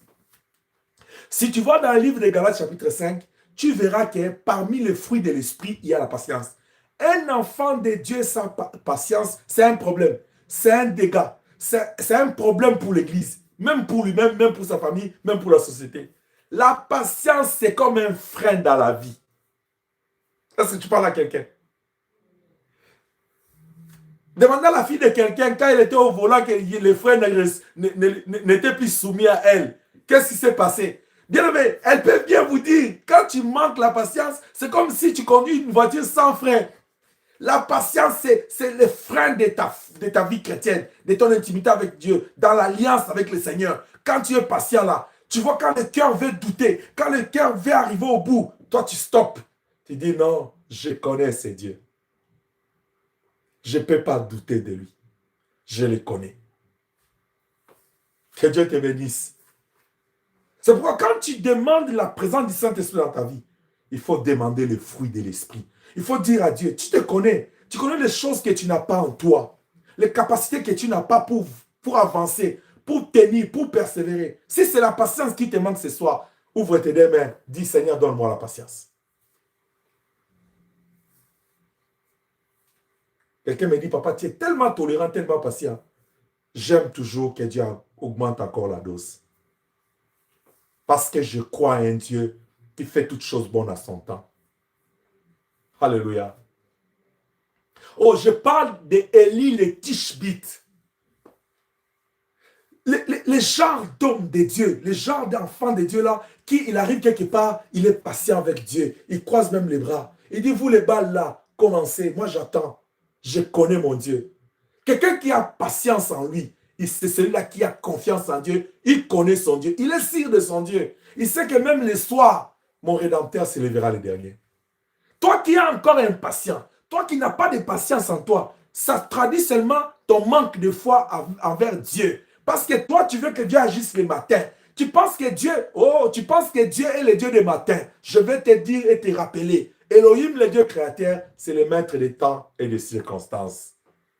Si tu vois dans le livre de Galates chapitre 5, tu verras que parmi les fruits de l'esprit, il y a la patience. Un enfant de Dieu sans patience, c'est un problème. C'est un dégât. C'est un problème pour l'Église. Même pour lui-même, même pour sa famille, même pour la société. La patience, c'est comme un frein dans la vie. Est-ce que tu parles à quelqu'un? Demandez à la fille de quelqu'un, quand elle était au volant, que les freins n'étaient plus soumis à elle. Qu'est-ce qui s'est passé? Bien aimé, elle peut bien vous dire, quand tu manques la patience, c'est comme si tu conduis une voiture sans frein. La patience, c'est le frein de ta vie chrétienne, de ton intimité avec Dieu, dans l'alliance avec le Seigneur. Quand tu es patient là, tu vois quand le cœur veut douter, quand le cœur veut arriver au bout, toi tu stoppes. Tu dis non, je connais ce Dieu. Je ne peux pas douter de lui. Je le connais. Que Dieu te bénisse. C'est pourquoi quand tu demandes la présence du Saint-Esprit dans ta vie, il faut demander le fruit de l'Esprit. Il faut dire à Dieu, tu te connais. Tu connais les choses que tu n'as pas en toi. Les capacités que tu n'as pas pour avancer, pour tenir, pour persévérer. Si c'est la patience qui te manque ce soir, ouvre tes deux mains. Dis, Seigneur, donne-moi la patience. Quelqu'un me dit, papa, tu es tellement tolérant, tellement patient. J'aime toujours que Dieu augmente encore la dose. Parce que je crois à un Dieu qui fait toutes choses bonnes à son temps. Alléluia. Oh, je parle d'Élie le Tishbite. Les genres d'hommes de Dieu, les genres d'enfants de Dieu là, qui il arrive quelque part, il est patient avec Dieu. Il croise même les bras. Il dit, vous les balles là, commencez, moi j'attends. Je connais mon Dieu. Quelqu'un qui a patience en lui, c'est celui-là qui a confiance en Dieu. Il connaît son Dieu. Il est sûr de son Dieu. Il sait que même le soir, mon Rédempteur se lèvera le dernier. Toi qui es encore impatient, toi qui n'as pas de patience en toi, ça traduit seulement ton manque de foi envers Dieu. Parce que toi, tu veux que Dieu agisse le matin. Tu penses que Dieu est le Dieu des matins. Je vais te dire et te rappeler. Elohim, le Dieu créateur, c'est le maître des temps et des circonstances.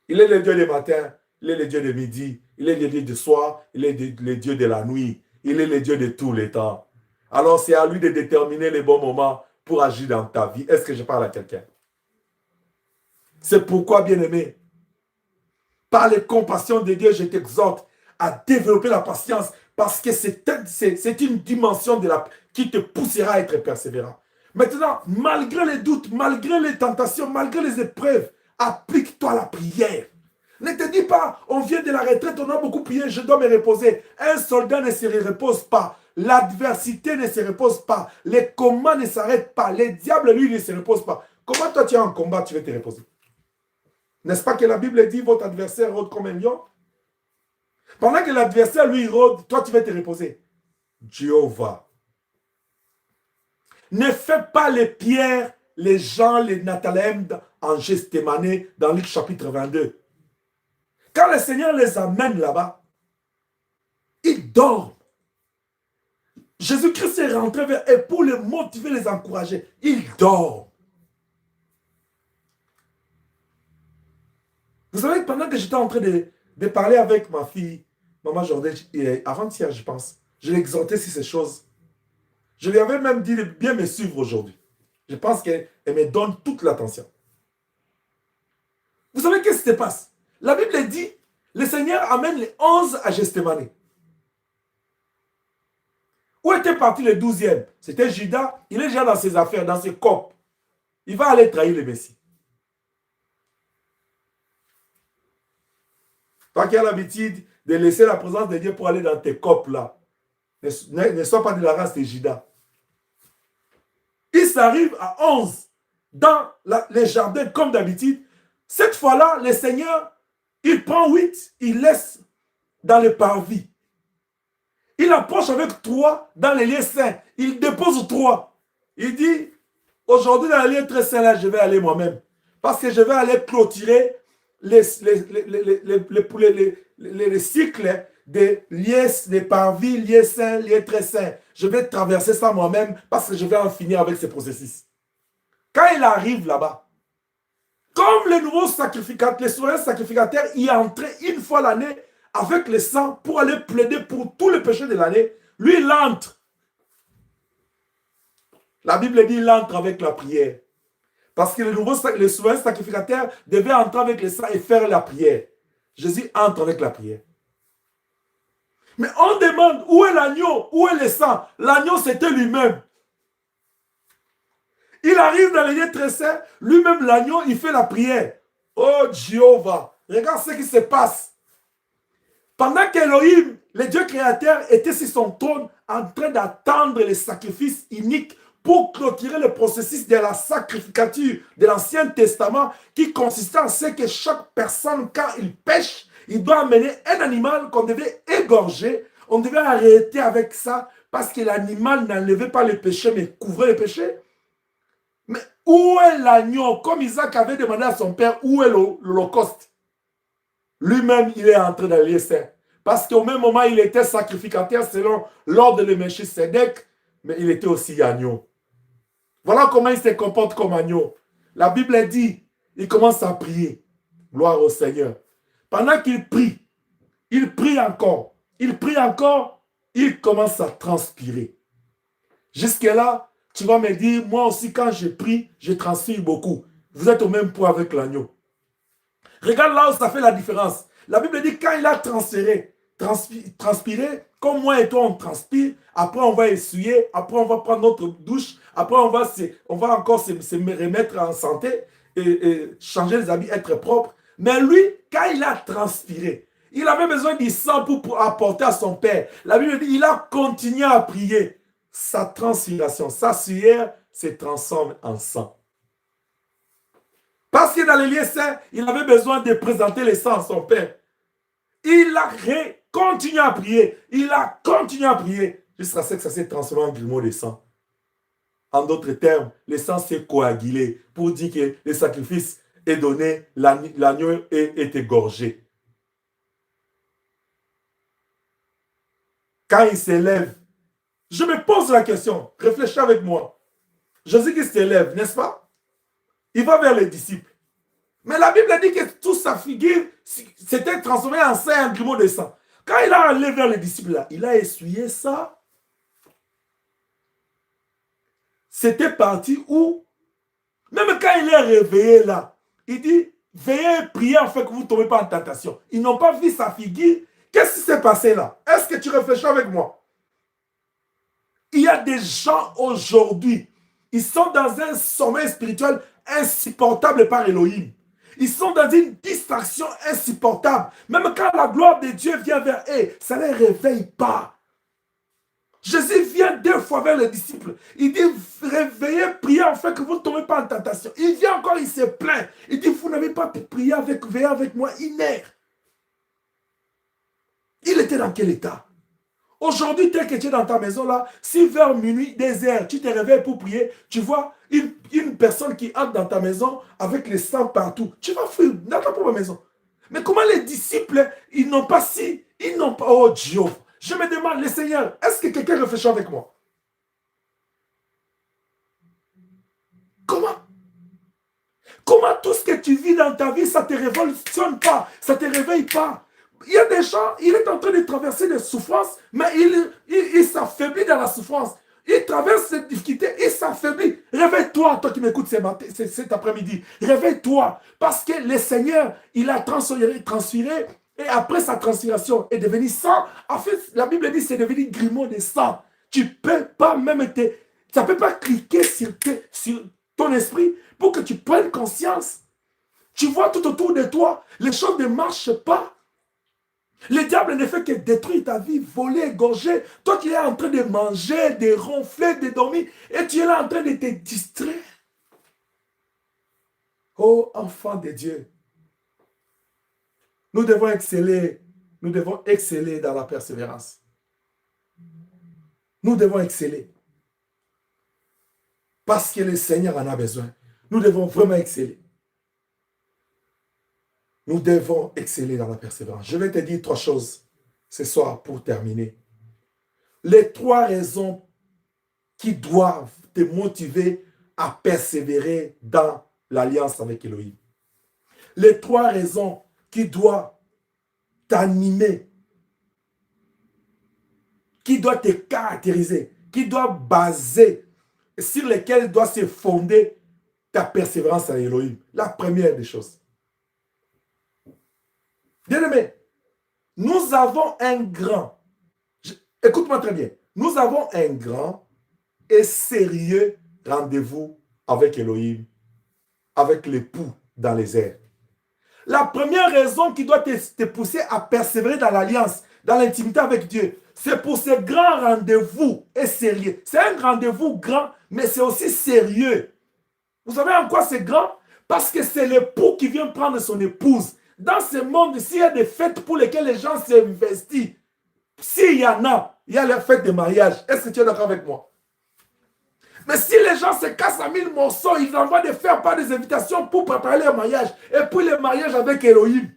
Il est le Dieu des matins, il est le Dieu de midi, il est le Dieu du soir, il est le Dieu de la nuit, il est le Dieu de tous les temps. Alors c'est à lui de déterminer les bons moments pour agir dans ta vie. Est-ce que je parle à quelqu'un? C'est pourquoi, bien-aimé, par les compassions de Dieu, je t'exhorte à développer la patience parce que c'est une dimension qui te poussera à être persévérant. Maintenant, malgré les doutes, malgré les tentations, malgré les épreuves, applique-toi la prière. Ne te dis pas, on vient de la retraite, on a beaucoup prié, je dois me reposer. Un soldat ne se repose pas. L'adversité ne se repose pas. Les combats ne s'arrêtent pas. Le diable, lui, ne se repose pas. Comment toi, tu es en combat, tu veux te reposer? N'est-ce pas que la Bible dit, votre adversaire rôde comme un lion? Pendant que l'adversaire, lui, rôde, toi, tu veux te reposer. Jéhovah. Ne fais pas les pierres, les gens, les Nathalem en Gethsémani dans Luc chapitre 22. Quand le Seigneur les amène là-bas, ils dorment. Jésus-Christ est rentré vers eux pour les motiver, les encourager. Ils dorment. Vous savez, pendant que j'étais en train de parler avec ma fille, Maman Jordan, avant-hier, je pense, je l'ai exhorté sur ces choses. Je lui avais même dit de bien me suivre aujourd'hui. Je pense qu'elle me donne toute l'attention. Vous savez qu'est-ce qui se passe? La Bible dit, le Seigneur amène les 11 à Gethsémani. Où était parti le 12e? C'était Judas. Il est déjà dans ses affaires, dans ses copes. Il va aller trahir le Messie. Toi qui as l'habitude de laisser la présence de Dieu pour aller dans tes copes là, ne sois pas de la race de Judas. Il s'arrive à 11 dans les jardins comme d'habitude. Cette fois-là, le Seigneur, il prend 8, il laisse dans le parvis. Il approche avec 3 dans les lieux saints. Il dépose 3. Il dit, aujourd'hui dans les lieux très saints là, je vais aller moi-même. Parce que je vais aller clôturer les cycles des lieux, des parvis, lieux saints, lieux très saints. Je vais traverser ça moi-même parce que je vais en finir avec ce processus. Quand il arrive là-bas, comme le nouveau sacrificateur, le souverain sacrificateur, il est entré une fois l'année avec le sang pour aller plaider pour tous les péchés de l'année, lui, il entre. La Bible dit, il entre avec la prière. Parce que le souverain sacrificateur devait entrer avec le sang et faire la prière. Jésus entre avec la prière. Mais on demande, où est l'agneau? Où est le sang? L'agneau, c'était lui-même. Il arrive dans les lieux très saints, lui-même l'agneau, il fait la prière. Oh Jéhovah, regarde ce qui se passe. Pendant qu'Elohim, le Dieu créateur, était sur son trône en train d'attendre les sacrifices uniques pour clôturer le processus de la sacrificature de l'Ancien Testament qui consistait en ce que chaque personne, quand il pêche, il doit amener un animal qu'on devait égorger. On devait arrêter avec ça parce que l'animal n'enlevait pas le péché mais couvrait le péché. Mais où est l'agneau? Comme Isaac avait demandé à son père, où est l'holocauste? Lui-même, il est entré dans les saints. Parce qu'au même moment, il était sacrificateur selon l'ordre de Melchisédek, mais il était aussi agneau. Voilà comment il se comporte comme agneau. La Bible dit, il commence à prier. Gloire au Seigneur. Pendant qu'il prie encore. Il prie encore, il commence à transpirer. Jusque-là, tu vas me dire, moi aussi quand je prie, je transpire beaucoup. Vous êtes au même point avec l'agneau. Regarde là où ça fait la différence. La Bible dit quand il a transpiré, comme moi et toi on transpire, après on va essuyer, après on va prendre notre douche, Après, on va encore se remettre en santé et changer les habits, être propre. Mais lui, quand il a transpiré, il avait besoin du sang pour apporter à son père. La Bible dit, il a continué à prier. Sa transpiration, sa sueur se transforme en sang. Parce que dans les lieux saints, il avait besoin de présenter le sang à son père. Il a continué à prier. Il a continué à prier jusqu'à ce que ça s'est transformé en grumeau de sang. En d'autres termes, le sang s'est coagulé pour dire que le sacrifice est donné, l'agneau est égorgé. Quand il s'élève, je me pose la question, réfléchis avec moi. Jésus-Christ s'élève, n'est-ce pas? Il va vers les disciples. Mais la Bible dit que toute sa figure s'était transformée en sang et en grumeau de sang. Quand il a allé vers les disciples, là, il a essuyé ça. C'était parti où? Même quand il est réveillé là, il dit, veillez et priez afin que vous ne tombez pas en tentation. Ils n'ont pas vu sa figure. Qu'est-ce qui s'est passé là? Est-ce que tu réfléchis avec moi? Il y a des gens aujourd'hui, ils sont dans un sommeil spirituel insupportable par Elohim. Ils sont dans une distraction insupportable. Même quand la gloire de Dieu vient vers eux, ça ne les réveille pas. Jésus vient 2 fois vers les disciples. Il dit, réveillez, priez afin que vous ne tombez pas en tentation. Il vient encore, il se plaint. Il dit, vous n'avez pas pu prier veiller avec moi 1 heure. Il était dans quel état? Aujourd'hui, tel que tu es dans ta maison là, si vers minuit, 2 heures, tu te réveilles pour prier, tu vois une personne qui entre dans ta maison avec le sang partout. Tu vas fuir dans ta propre maison. Mais comment les disciples, ils n'ont pas oh Dieu. Je me demande, le Seigneur, est-ce que quelqu'un réfléchit avec moi? Comment? Comment tout ce que tu vis dans ta vie, ça ne te révolutionne pas, ça ne te réveille pas? Il y a des gens, il est en train de traverser des souffrances, mais il s'affaiblit dans la souffrance. Il traverse cette difficulté, il s'affaiblit. Réveille-toi, toi qui m'écoutes cet après-midi. Réveille-toi, parce que le Seigneur, il a transféré, et après sa transpiration, est devenu sang. En fait, la Bible dit c'est devenu grumeau de sang. Tu ne peux pas même ça ne peut pas cliquer sur ton esprit pour que tu prennes conscience. Tu vois tout autour de toi, les choses ne marchent pas. Le diable ne fait que détruire ta vie, voler, égorger. Toi qui es en train de manger, de ronfler, de dormir, et tu es là en train de te distraire. Oh, enfant de Dieu, nous devons exceller dans la persévérance. Nous devons exceller. Parce que le Seigneur en a besoin. Nous devons vraiment exceller. Nous devons exceller dans la persévérance. Je vais te dire 3 choses ce soir pour terminer. Les 3 raisons qui doivent te motiver à persévérer dans l'alliance avec Elohim. Les 3 raisons qui doivent t'animer, qui doivent te caractériser, qui doivent baser, sur lesquelles doit se fonder ta persévérance à Elohim. La première des choses. Bien-aimé, nous avons un grand, écoute-moi très bien, nous avons un grand et sérieux rendez-vous avec Elohim, avec l'époux dans les airs. La première raison qui doit te pousser à persévérer dans l'alliance, dans l'intimité avec Dieu, c'est pour ce grand rendez-vous et sérieux. C'est un rendez-vous grand, mais c'est aussi sérieux. Vous savez en quoi c'est grand? Parce que c'est l'époux qui vient prendre son épouse. Dans ce monde, s'il y a des fêtes pour lesquelles les gens s'investissent, s'il y en a, il y a les fêtes de mariage. Est-ce que tu es d'accord avec moi? Mais si les gens se cassent à 1000 morceaux, ils envoient de faire pas des invitations pour préparer leur mariage. Et puis le mariage avec Elohim.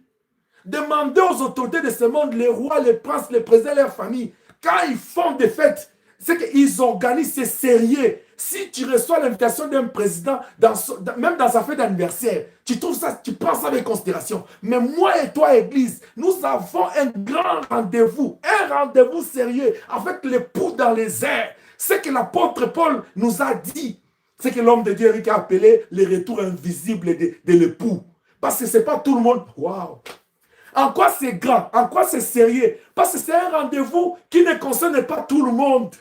Demandez aux autorités de ce monde, les rois, les princes, les présidents, leurs familles, quand ils font des fêtes, c'est qu'ils organisent, c'est sérieux. Si tu reçois l'invitation d'un président, même dans sa fête d'anniversaire, tu trouves ça, tu prends ça avec considération. Mais moi et toi, Église, nous avons un grand rendez-vous, un rendez-vous sérieux avec l'époux dans les airs. Ce que l'apôtre Paul nous a dit, c'est que l'homme de Dieu a appelé le retour invisible de l'époux. Parce que ce n'est pas tout le monde. Waouh! En quoi c'est grand? En quoi c'est sérieux? Parce que c'est un rendez-vous qui ne concerne pas tout le monde.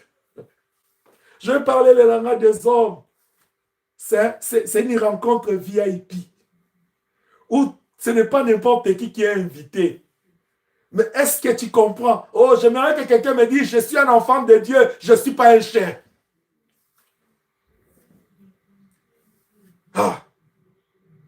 Je vais parler les langages des hommes. C'est une rencontre VIP. Où ce n'est pas n'importe qui est invité. Mais est-ce que tu comprends? Oh, j'aimerais que quelqu'un me dise, je suis un enfant de Dieu, je ne suis pas un chien. Ah,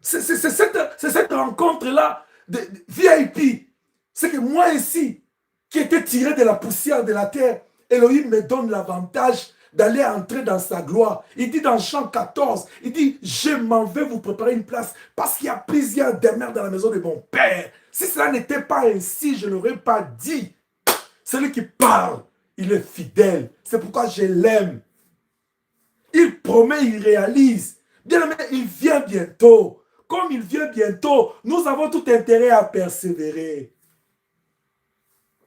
c'est cette rencontre-là de VIP. C'est que moi ici, qui était tiré de la poussière de la terre, Elohim me donne l'avantage d'aller entrer dans sa gloire. Il dit dans Jean 14, il dit, je m'en vais vous préparer une place parce qu'il y a plusieurs demeures dans la maison de mon Père. Si cela n'était pas ainsi, je n'aurais pas dit. Celui qui parle, il est fidèle. C'est pourquoi je l'aime. Il promet, il réalise. Bien aimé, il vient bientôt. Comme il vient bientôt, nous avons tout intérêt à persévérer.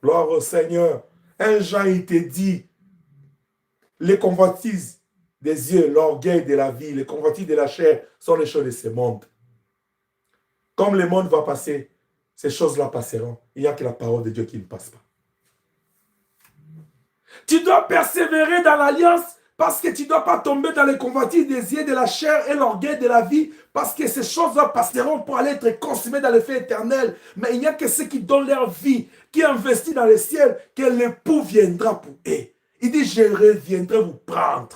Gloire au Seigneur. Un Jean, il te dit, les convoitises des yeux, l'orgueil de la vie, les convoitises de la chair sont les choses de ce monde. Comme le monde va passer, ces choses-là passeront. Il n'y a que la parole de Dieu qui ne passe pas. Tu dois persévérer dans l'alliance parce que tu ne dois pas tomber dans les convoitises des yeux de la chair et l'orgueil de la vie, parce que ces choses-là passeront pour aller être consommées dans le feu éternel. Mais il n'y a que ceux qui donnent leur vie, qui investissent dans le ciel, que l'époux viendra pour eux. Il dit, je reviendrai vous prendre.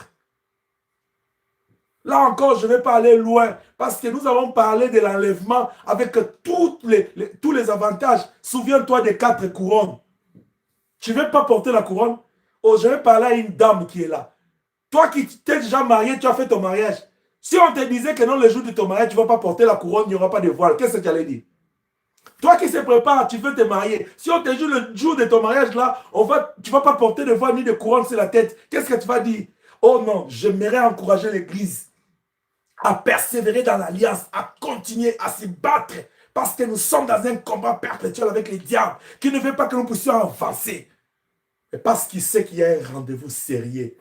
Là encore, je ne vais pas aller loin, parce que nous avons parlé de l'enlèvement avec tous les avantages. Souviens-toi des 4 couronnes. Tu ne veux pas porter la couronne? Oh, je vais parler à une dame qui est là. Toi qui t'es déjà marié, tu as fait ton mariage. Si on te disait que non, le jour de ton mariage, tu ne vas pas porter la couronne, il n'y aura pas de voile, qu'est-ce que tu allais dire? Toi qui se prépare, tu veux te marier. Si on te dit le jour de ton mariage, là, tu ne vas pas porter de voile ni de couronne sur la tête, qu'est-ce que tu vas dire? Oh non, j'aimerais encourager l'Église à persévérer dans l'alliance, à continuer à se battre, parce que nous sommes dans un combat perpétuel avec les diables, qui ne veut pas que nous puissions avancer. Mais parce qu'il sait qu'il y a un rendez-vous sérieux,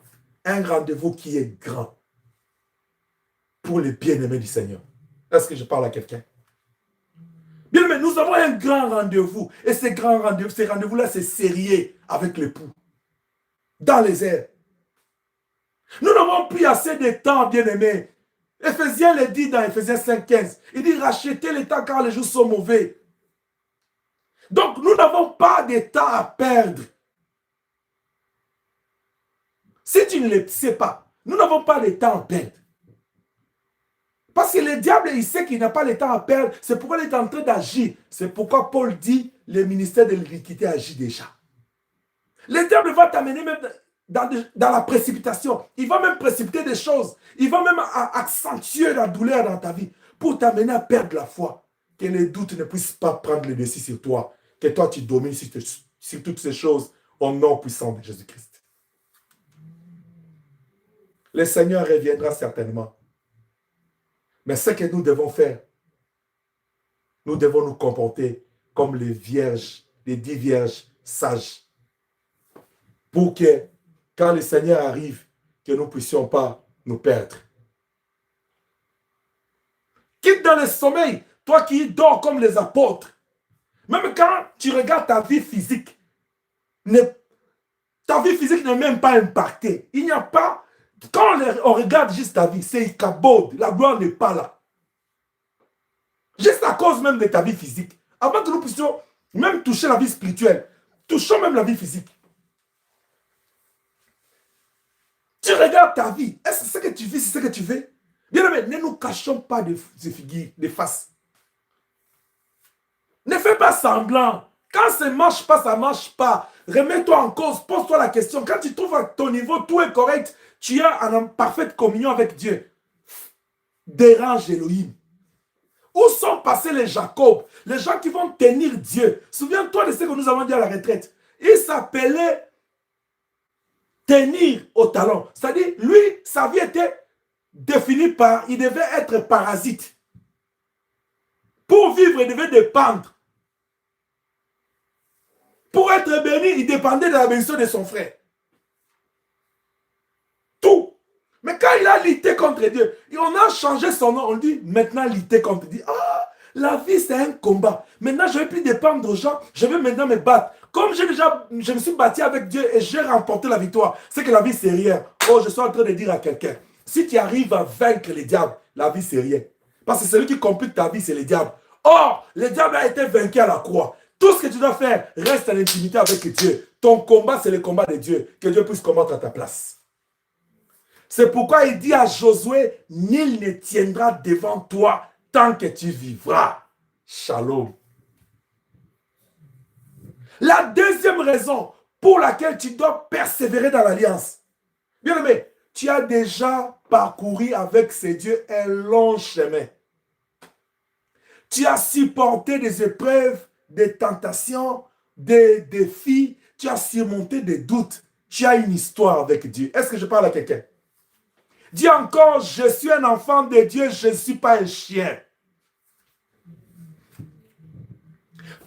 un rendez-vous qui est grand pour les bien-aimés du Seigneur. Est-ce que je parle à quelqu'un? Bien, mais nous avons un grand rendez-vous. Et ces rendez-vous-là, c'est sérieux avec l'époux. Dans les airs. Nous n'avons plus assez de temps, bien-aimés. Éphésiens le dit dans Éphésiens 5,15. Il dit, rachetez le temps car les jours sont mauvais. Donc, nous n'avons pas de temps à perdre. Si tu ne le sais pas, nous n'avons pas de temps à perdre. Parce que le diable, il sait qu'il n'a pas le temps à perdre. C'est pourquoi il est en train d'agir. C'est pourquoi Paul dit, le ministère de l'iniquité agit déjà. Le diable va t'amener même dans la précipitation. Il va même précipiter des choses. Il va même accentuer la douleur dans ta vie pour t'amener à perdre la foi. Que les doutes ne puissent pas prendre le dessus sur toi. Que toi, tu domines sur toutes ces choses au nom puissant de Jésus-Christ. Le Seigneur reviendra certainement. Mais ce que nous devons faire, nous devons nous comporter comme les vierges, les 10 vierges sages. Pour que, quand le Seigneur arrive, que nous ne puissions pas nous perdre. Quitte dans le sommeil, toi qui dors comme les apôtres. Même quand tu regardes ta vie physique, ta vie physique n'est même pas impactée. Il n'y a pas... Quand on regarde juste ta vie, c'est Ikabod, la gloire n'est pas là. Juste à cause même de ta vie physique. Avant que nous puissions même toucher la vie spirituelle, touchons même la vie physique. Tu regardes ta vie. Est-ce que ce que tu vis, c'est ce que tu veux? Bien aimé, ne nous cachons pas de figures, de faces. Ne fais pas semblant. Quand ça ne marche pas, ça ne marche pas. Remets-toi en cause, pose-toi la question. Quand tu trouves à ton niveau, tout est correct, tu es en parfaite communion avec Dieu. Dérange Elohim. Où sont passés les Jacob? Les gens qui vont tenir Dieu. Souviens-toi de ce que nous avons dit à la retraite. Il s'appelait tenir au talon. C'est-à-dire, lui, sa vie était définie par, il devait être parasite. Pour vivre, il devait dépendre. Pour être béni, il dépendait de la bénédiction de son frère. Tout. Mais quand il a lutté contre Dieu, on a changé son nom, on dit maintenant lutter contre Dieu. Ah, la vie c'est un combat. Maintenant je ne vais plus dépendre aux gens, je vais maintenant me battre. comme je me suis battu avec Dieu et j'ai remporté la victoire, c'est que la vie, c'est rien. Oh, je suis en train de dire à quelqu'un, si tu arrives à vaincre les diables, la vie, c'est rien. Parce que celui qui complique ta vie, c'est le diable. Or, le diable a été vaincu à la croix. Tout ce que tu dois faire, reste en intimité avec Dieu. Ton combat, c'est le combat de Dieu. Que Dieu puisse combattre à ta place. C'est pourquoi il dit à Josué, nul ne tiendra devant toi tant que tu vivras. Shalom. La deuxième raison pour laquelle tu dois persévérer dans l'alliance. Bien aimé, tu as déjà parcouru avec ces dieux un long chemin. Tu as supporté des épreuves, des tentations, des défis. Tu as surmonté des doutes. Tu as une histoire avec Dieu. Est-ce que je parle à quelqu'un? Dis encore, je suis un enfant de Dieu, je ne suis pas un chien.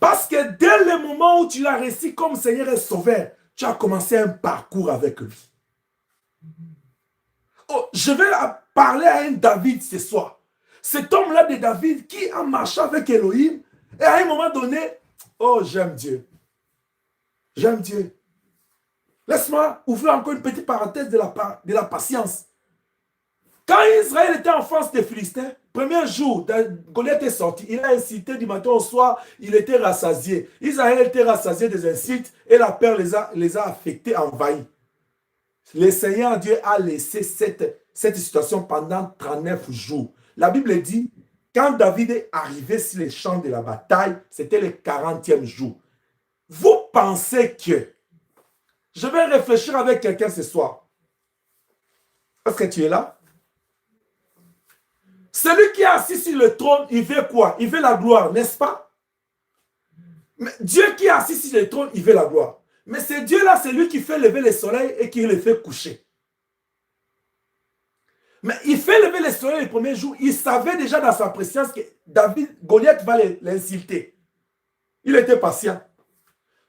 Parce que dès le moment où tu l'as reçu comme Seigneur et Sauveur, tu as commencé un parcours avec lui. Oh, je vais parler à un David ce soir. Cet homme-là de David qui a marché avec Elohim et à un moment donné, oh, j'aime Dieu. J'aime Dieu. Laisse-moi ouvrir encore une petite parenthèse de la patience. Quand Israël était en face des Philistins, premier jour, Goliath est sorti, il a incité du matin au soir, il était rassasié. Israël était rassasié des incites et la peur les a affectés, envahis. Le Seigneur Dieu a laissé cette situation pendant 39 jours. La Bible dit, quand David est arrivé sur les champs de la bataille, c'était le 40e jour. Vous pensez que, je vais réfléchir avec quelqu'un ce soir. Est-ce que tu es là? Celui qui est assis sur le trône, il veut quoi? Il veut la gloire, n'est-ce pas? Mais Dieu qui est assis sur le trône, il veut la gloire. Mais ce Dieu-là, c'est lui qui fait lever le soleil et qui le fait coucher. Mais il fait lever le soleil le premier jour. Il savait déjà dans sa préscience que Goliath va l'insulter. Il était patient.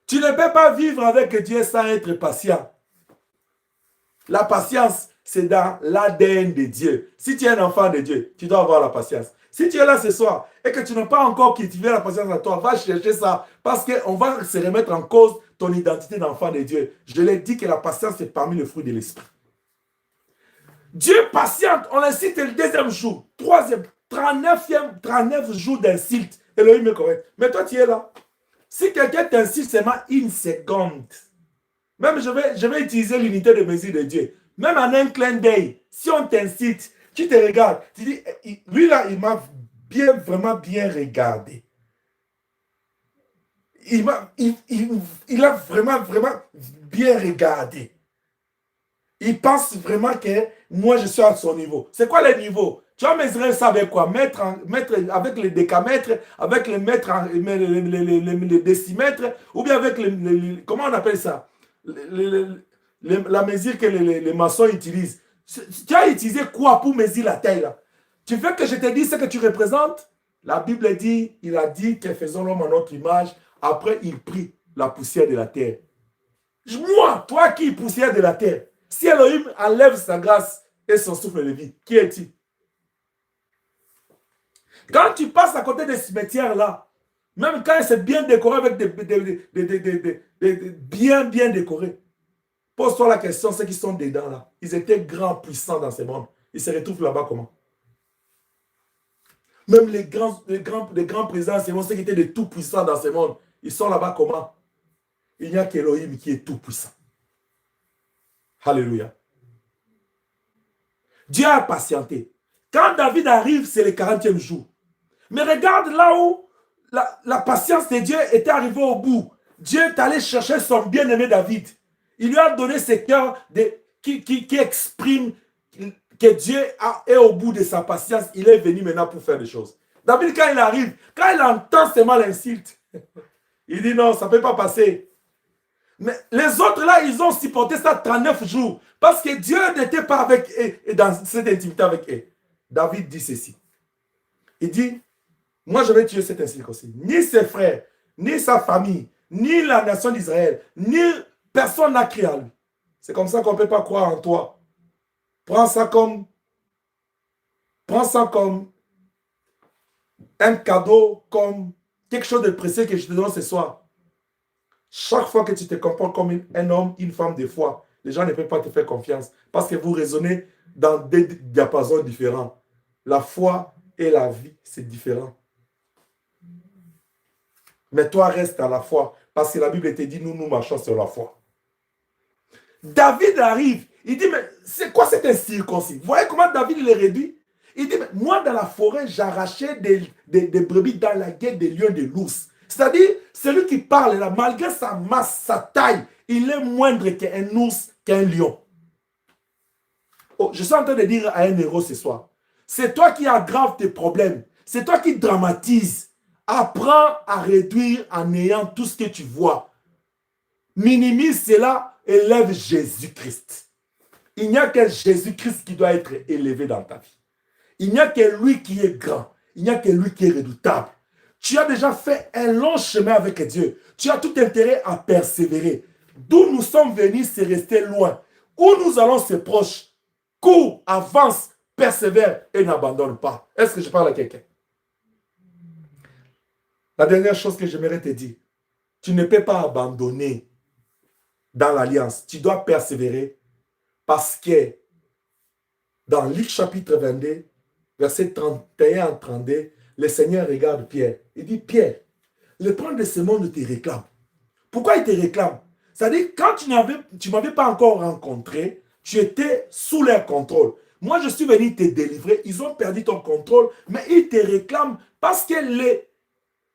Tu ne peux pas vivre avec Dieu sans être patient. La patience, c'est dans l'ADN de Dieu. Si tu es un enfant de Dieu, tu dois avoir la patience. Si tu es là ce soir et que tu n'as pas encore cultivé la patience en toi, va chercher ça parce qu'on va se remettre en cause ton identité d'enfant de Dieu. Je l'ai dit que la patience est parmi les fruits de l'esprit. Dieu patiente, on l'insulte le deuxième jour, troisième, 39 jours d'insulte. Elohim est correct. Mais toi, tu es là. Si quelqu'un t'insulte seulement une seconde, même je vais utiliser l'unité de mesure de Dieu. Même en un clin d'œil, si on t'incite, tu te regardes, tu dis, lui là, il m'a vraiment bien regardé. Il a vraiment bien regardé. Il pense vraiment que moi, je suis à son niveau. C'est quoi le niveau? Tu vas mesurer ça avec quoi? Mettre avec les décamètres, avec les mètres, les décimètres, ou bien avec comment on appelle ça? La mesure que les maçons utilisent. Tu as utilisé quoi pour mesurer la taille là? Tu veux que je te dise ce que tu représentes? La Bible dit, il a dit que faisons l'homme à notre image. Après, il prit la poussière de la terre. Moi, toi qui es poussière de la terre, si Elohim enlève sa grâce et son souffle de vie, qui es-tu? Quand tu passes à côté des cimetières là, même quand c'est bien décoré avec bien décoré, pose-toi la question, ceux qui sont dedans là, ils étaient grands, puissants dans ce monde. Ils se retrouvent là-bas comment? Même les grands présidents, ceux qui étaient de tout puissants dans ce monde, ils sont là-bas comment? Il n'y a qu'Elohim qui est tout puissant. Alléluia. Dieu a patienté. Quand David arrive, c'est le 40e jour. Mais regarde là où la patience de Dieu était arrivée au bout. Dieu est allé chercher son bien-aimé David. Il lui a donné ce cœur qui exprime que Dieu est au bout de sa patience. Il est venu maintenant pour faire des choses. David, quand il arrive, quand il entend seulement l'insulte, il dit non, ça ne peut pas passer. Mais les autres là, ils ont supporté ça 39 jours. Parce que Dieu n'était pas avec eux et dans cette intimité avec eux. David dit ceci. Il dit, moi je vais tuer cet incirconcis. Ni ses frères, ni sa famille, ni la nation d'Israël, ni personne n'a crié à lui. C'est comme ça qu'on ne peut pas croire en toi. Prends ça comme un cadeau, comme quelque chose de précieux que je te donne ce soir. Chaque fois que tu te comportes comme un homme, une femme de foi, les gens ne peuvent pas te faire confiance parce que vous raisonnez dans des diapasons différents. La foi et la vie, c'est différent. Mais toi, reste à la foi parce que la Bible te dit, nous marchons sur la foi. David arrive, il dit, mais c'est quoi cet incirconcis? Vous voyez comment David il est réduit? Il dit, mais moi dans la forêt, j'arrachais des brebis dans la gueule des lions, des l'ours. C'est-à-dire, celui qui parle là, malgré sa masse, sa taille, il est moindre qu'un ours, qu'un lion. Oh, je suis en train de dire à un héros ce soir, c'est toi qui aggraves tes problèmes, c'est toi qui dramatises. Apprends à réduire en ayant tout ce que tu vois. Minimise cela, élève Jésus-Christ. Il n'y a que Jésus-Christ qui doit être élevé dans ta vie. Il n'y a que lui qui est grand. Il n'y a que lui qui est redoutable. Tu as déjà fait un long chemin avec Dieu. Tu as tout intérêt à persévérer. D'où nous sommes venus, c'est rester loin. Où nous allons, c'est proche. Cours, avance, persévère et n'abandonne pas. Est-ce que je parle à quelqu'un? La dernière chose que j'aimerais te dire, tu ne peux pas abandonner dans l'alliance. Tu dois persévérer parce que dans Luc chapitre 22, verset 31 à 32, le Seigneur regarde Pierre. Il dit, Pierre, le prince de ce monde te réclame. Pourquoi il te réclame? C'est-à-dire, quand tu ne m'avais pas encore rencontré, tu étais sous leur contrôle. Moi, je suis venu te délivrer. Ils ont perdu ton contrôle, mais ils te réclament parce que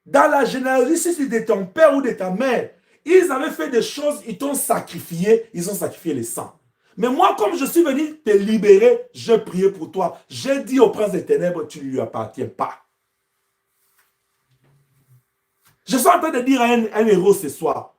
dans la généalogie de ton père ou de ta mère, ils avaient fait des choses, ils t'ont sacrifié, ils ont sacrifié les sangs. Mais moi, comme je suis venu te libérer, je priais pour toi. J'ai dit au prince des ténèbres, tu ne lui appartiens pas. Je suis en train de dire à un héros ce soir,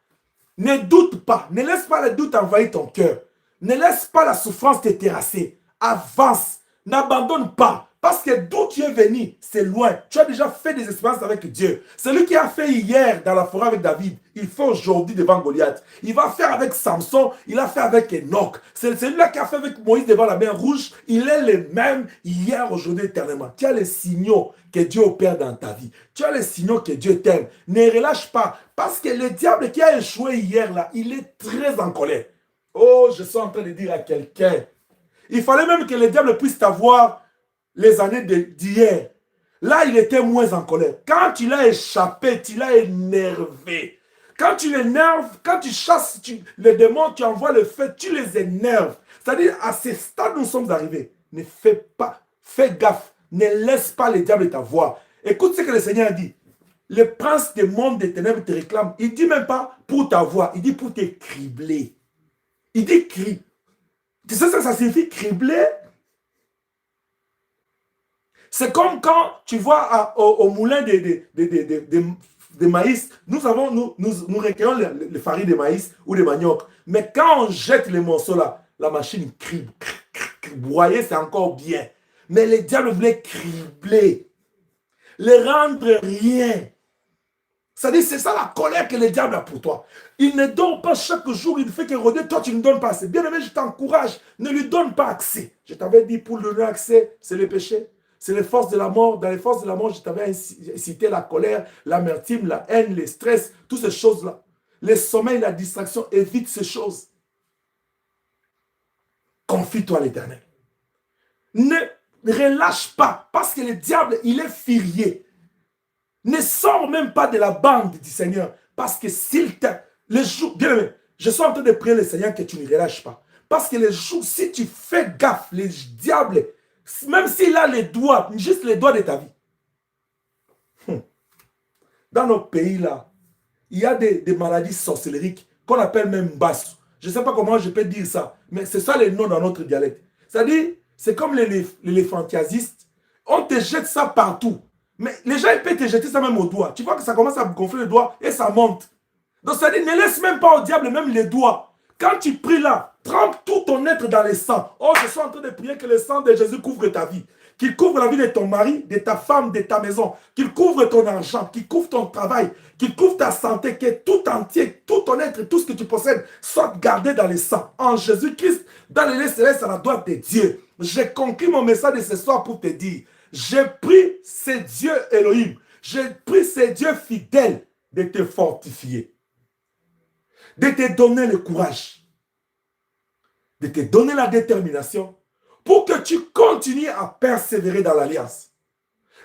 ne doute pas, ne laisse pas le doute envahir ton cœur. Ne laisse pas la souffrance te terrasser. Avance, n'abandonne pas. Parce que d'où tu es venu, c'est loin. Tu as déjà fait des expériences avec Dieu. Celui qui a fait hier dans la forêt avec David, il fait aujourd'hui devant Goliath. Il va faire avec Samson, il a fait avec Enoch. C'est celui-là qui a fait avec Moïse devant la mer rouge. Il est le même hier, aujourd'hui, éternellement. Tu as les signaux que Dieu opère dans ta vie. Tu as les signaux que Dieu t'aime. Ne relâche pas. Parce que le diable qui a échoué hier, là, il est très en colère. Oh, je suis en train de dire à quelqu'un. Il fallait même que le diable puisse t'avoir les années d'hier. Là, il était moins en colère. Quand tu l'as échappé, tu l'as énervé. Quand tu l'énerves, quand tu chasses les démons, tu envoies le feu, tu les énerves. C'est-à-dire, à ce stade où nous sommes arrivés, ne fais pas, fais gaffe, ne laisse pas le diable t'avoir. Écoute ce que le Seigneur dit. Le prince des mondes des ténèbres te réclame. Il ne dit même pas pour t'avoir, il dit pour te cribler. Il dit cri. Tu sais ce que ça signifie cribler? C'est comme quand tu vois au moulin de maïs, nous recueillons les farines de maïs ou de manioc. Mais quand on jette les morceaux là, la machine crible. Broyer, c'est encore bien. Mais le diable voulait cribler, les rendre rien. C'est-à-dire, c'est ça la colère que le diable a pour toi. Il ne donne pas chaque jour, il ne fait que rôder. Toi, tu ne donnes pas assez. Bien aimé, je t'encourage. Ne lui donne pas accès. Je t'avais dit, pour lui donner accès, c'est le péché. C'est les forces de la mort. Dans les forces de la mort, je t'avais cité la colère, l'amertume, la haine, le stress, toutes ces choses-là. Le sommeil, la distraction, évite ces choses. Confie-toi à l'Éternel. Ne relâche pas, parce que le diable, il est furieux. Ne sors même pas de la bande du Seigneur. Parce que s'il te... Les jours... Bien aimé, je suis en train de prier le Seigneur que tu ne relâches pas. Parce que les jours, si tu fais gaffe, les diables, même s'il a les doigts, juste les doigts de ta vie. Dans nos pays là, il y a des maladies sorcellériques qu'on appelle même basse. Je ne sais pas comment je peux dire ça, mais c'est ça les noms dans notre dialecte. C'est-à-dire, c'est comme l'éléphantiasiste. On te jette ça partout. Mais les gens, ils peuvent te jeter ça même au doigt. Tu vois que ça commence à gonfler le doigt et ça monte. Donc, ça dit, ne laisse même pas au diable même les doigts. Quand tu pries là, trempe tout ton être dans le sang. Oh, je suis en train de prier que le sang de Jésus couvre ta vie. Qu'il couvre la vie de ton mari, de ta femme, de ta maison. Qu'il couvre ton argent, qu'il couvre ton travail, qu'il couvre ta santé, que tout entier, tout ton être, tout ce que tu possèdes soit gardé dans le sang. En Jésus-Christ, dans les lieux célestes à la droite de Dieu. J'ai conclu mon message de ce soir pour te dire, j'ai pris ces dieux Elohim, j'ai pris ces dieux fidèles de te fortifier. de te donner le courage, de te donner la détermination pour que tu continues à persévérer dans l'alliance.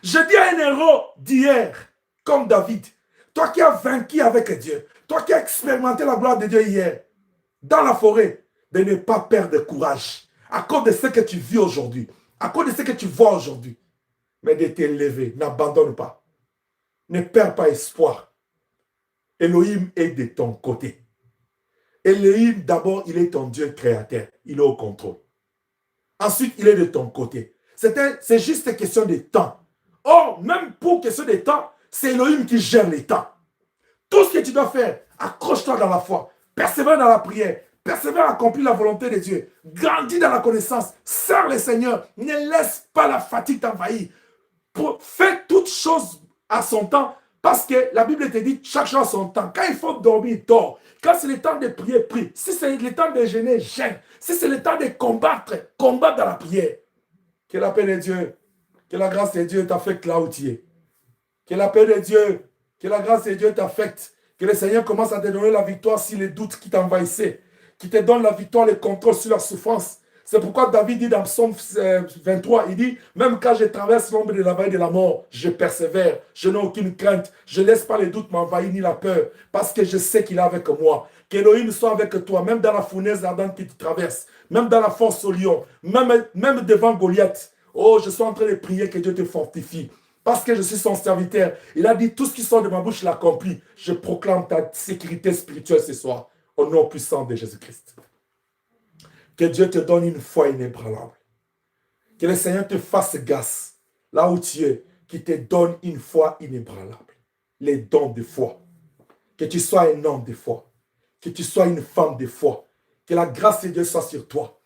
Je dis à un héros d'hier, comme David, toi qui as vaincu avec Dieu, toi qui as expérimenté la gloire de Dieu hier, dans la forêt, de ne pas perdre courage à cause de ce que tu vis aujourd'hui, à cause de ce que tu vois aujourd'hui, mais de t'élever, n'abandonne pas, ne perds pas espoir. Elohim est de ton côté. Elohim, d'abord, il est ton Dieu créateur, il est au contrôle. Ensuite, il est de ton côté. C'est juste une question de temps. Or, même pour question de temps, c'est Elohim qui gère les temps. Tout ce que tu dois faire, accroche-toi dans la foi, persévère dans la prière, persévère à accomplir la volonté de Dieu, grandis dans la connaissance, sers le Seigneur, ne laisse pas la fatigue t'envahir. Fais toutes choses à son temps, parce que la Bible te dit chaque chose à son temps. Quand il faut dormir, dors. Quand c'est le temps de prier, prie. Si c'est le temps de jeûner, jeûne. Si c'est le temps de combattre, combat dans la prière. Que la paix de Dieu, que la grâce de Dieu t'affecte là où tu es. Que la paix de Dieu, que la grâce de Dieu t'affecte. Que le Seigneur commence à te donner la victoire sur les doutes qui t'envahissaient. Qui te donne la victoire, le contrôle sur la souffrance. C'est pourquoi David dit dans Psaume 23, il dit, même quand je traverse l'ombre de la vallée de la mort, je persévère, je n'ai aucune crainte, je ne laisse pas les doutes m'envahir ni la peur, parce que je sais qu'il est avec moi. Qu'Élohim soit avec toi, même dans la fournaise ardente que tu traverses, même dans la force au lion, même devant Goliath. Oh, je suis en train de prier que Dieu te fortifie. Parce que je suis son serviteur. Il a dit, tout ce qui sort de ma bouche, il l'accomplit. Je proclame ta sécurité spirituelle ce soir, au nom puissant de Jésus-Christ. Que Dieu te donne une foi inébranlable. Que le Seigneur te fasse grâce, là où tu es, qu'il te donne une foi inébranlable. Les dons de foi. Que tu sois un homme de foi. Que tu sois une femme de foi. Que la grâce de Dieu soit sur toi.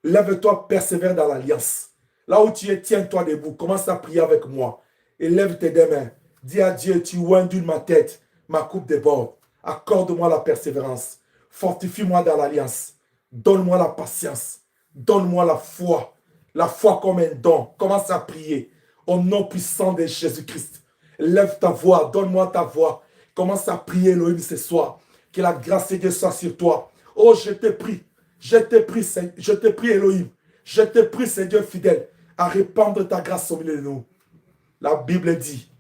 Lève-toi, persévère dans l'alliance. Là où tu es, tiens-toi debout. Commence à prier avec moi. Et lève tes deux mains. Dis à Dieu, tu ondules ma tête, ma coupe déborde. Accorde-moi la persévérance. Fortifie-moi dans l'alliance. Donne-moi la patience. Donne-moi la foi. La foi comme un don. Commence à prier. Au nom puissant de Jésus-Christ. Lève ta voix. Donne-moi ta voix. Commence à prier Elohim ce soir. Que la grâce de Dieu soit sur toi. Oh, je te prie. Je te prie Elohim. Je te prie, Seigneur fidèle, à répandre ta grâce au milieu de nous. La Bible dit,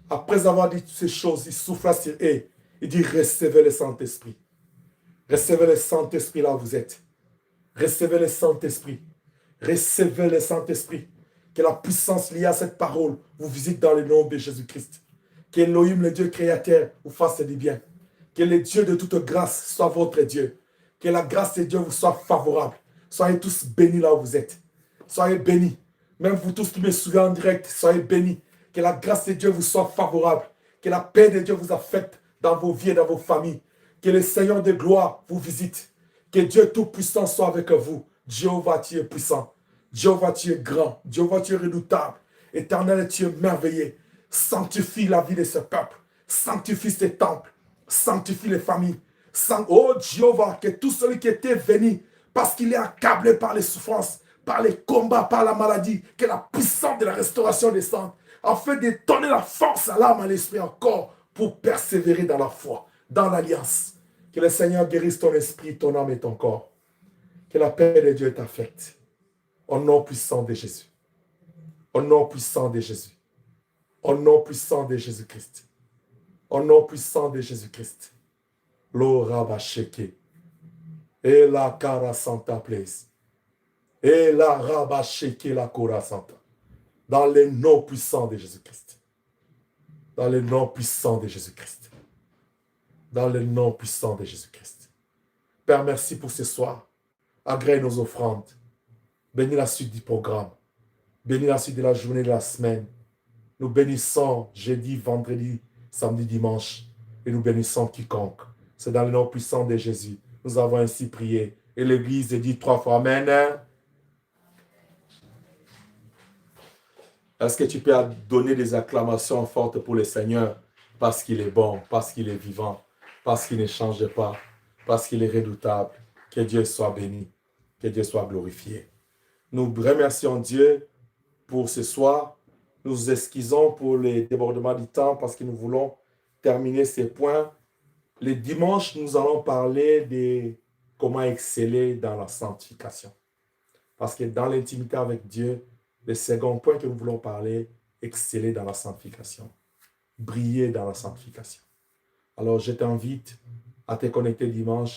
après avoir dit toutes ces choses, il souffla sur eux. Il dit, recevez le Saint-Esprit. Recevez le Saint-Esprit là où vous êtes. Recevez le Saint-Esprit. Recevez le Saint-Esprit. Que la puissance liée à cette parole vous visite dans le nom de Jésus-Christ. Que Elohim, le Dieu créateur, vous fasse du bien. Que le Dieu de toute grâce soit votre Dieu. Que la grâce de Dieu vous soit favorable. Soyez tous bénis là où vous êtes. Soyez bénis. Même vous tous qui me suivez en direct, soyez bénis. Que la grâce de Dieu vous soit favorable. Que la paix de Dieu vous affecte dans vos vies et dans vos familles. Que le Seigneur de gloire vous visite. Que Dieu Tout-Puissant soit avec vous. Jéhovah, tu es puissant. Jéhovah, tu es grand. Jéhovah, tu es redoutable. Éternel, tu es merveilleux. Sanctifie la vie de ce peuple. Sanctifie ce temple. Sanctifie les familles. Oh Jéhovah, que tout celui qui était venu, parce qu'il est accablé par les souffrances, par les combats, par la maladie, que la puissance de la restauration descende, afin de donner la force à l'âme, à l'esprit encore, pour persévérer dans la foi, dans l'alliance. Que le Seigneur guérisse ton esprit, ton âme et ton corps. Que la paix de Dieu t'affecte. Au nom puissant de Jésus. Au nom puissant de Jésus. Au nom puissant de Jésus-Christ. Au nom puissant de Jésus-Christ. L'orabasheke. Et la cara santa place. Et la rabasheke la cora santa. Dans le nom puissant de Jésus-Christ. Dans le nom puissant de Jésus-Christ. Dans le nom puissant de Jésus-Christ. Père, merci pour ce soir. Agrée nos offrandes. Bénis la suite du programme. Bénis la suite de la journée de la semaine. Nous bénissons jeudi, vendredi, samedi, dimanche. Et nous bénissons quiconque. C'est dans le nom puissant de Jésus. Nous avons ainsi prié. Et l'Église dit 3 fois Amen. Est-ce que tu peux donner des acclamations fortes pour le Seigneur? Parce qu'il est bon, parce qu'il est vivant, parce qu'il ne change pas, parce qu'il est redoutable. Que Dieu soit béni, que Dieu soit glorifié. Nous remercions Dieu pour ce soir. Nous excusons pour les débordements du temps parce que nous voulons terminer ces points Les dimanches, nous allons parler de comment exceller dans la sanctification. Parce que dans l'intimité avec Dieu, le second point que nous voulons parler, exceller dans la sanctification, briller dans la sanctification. Alors, je t'invite à te connecter dimanche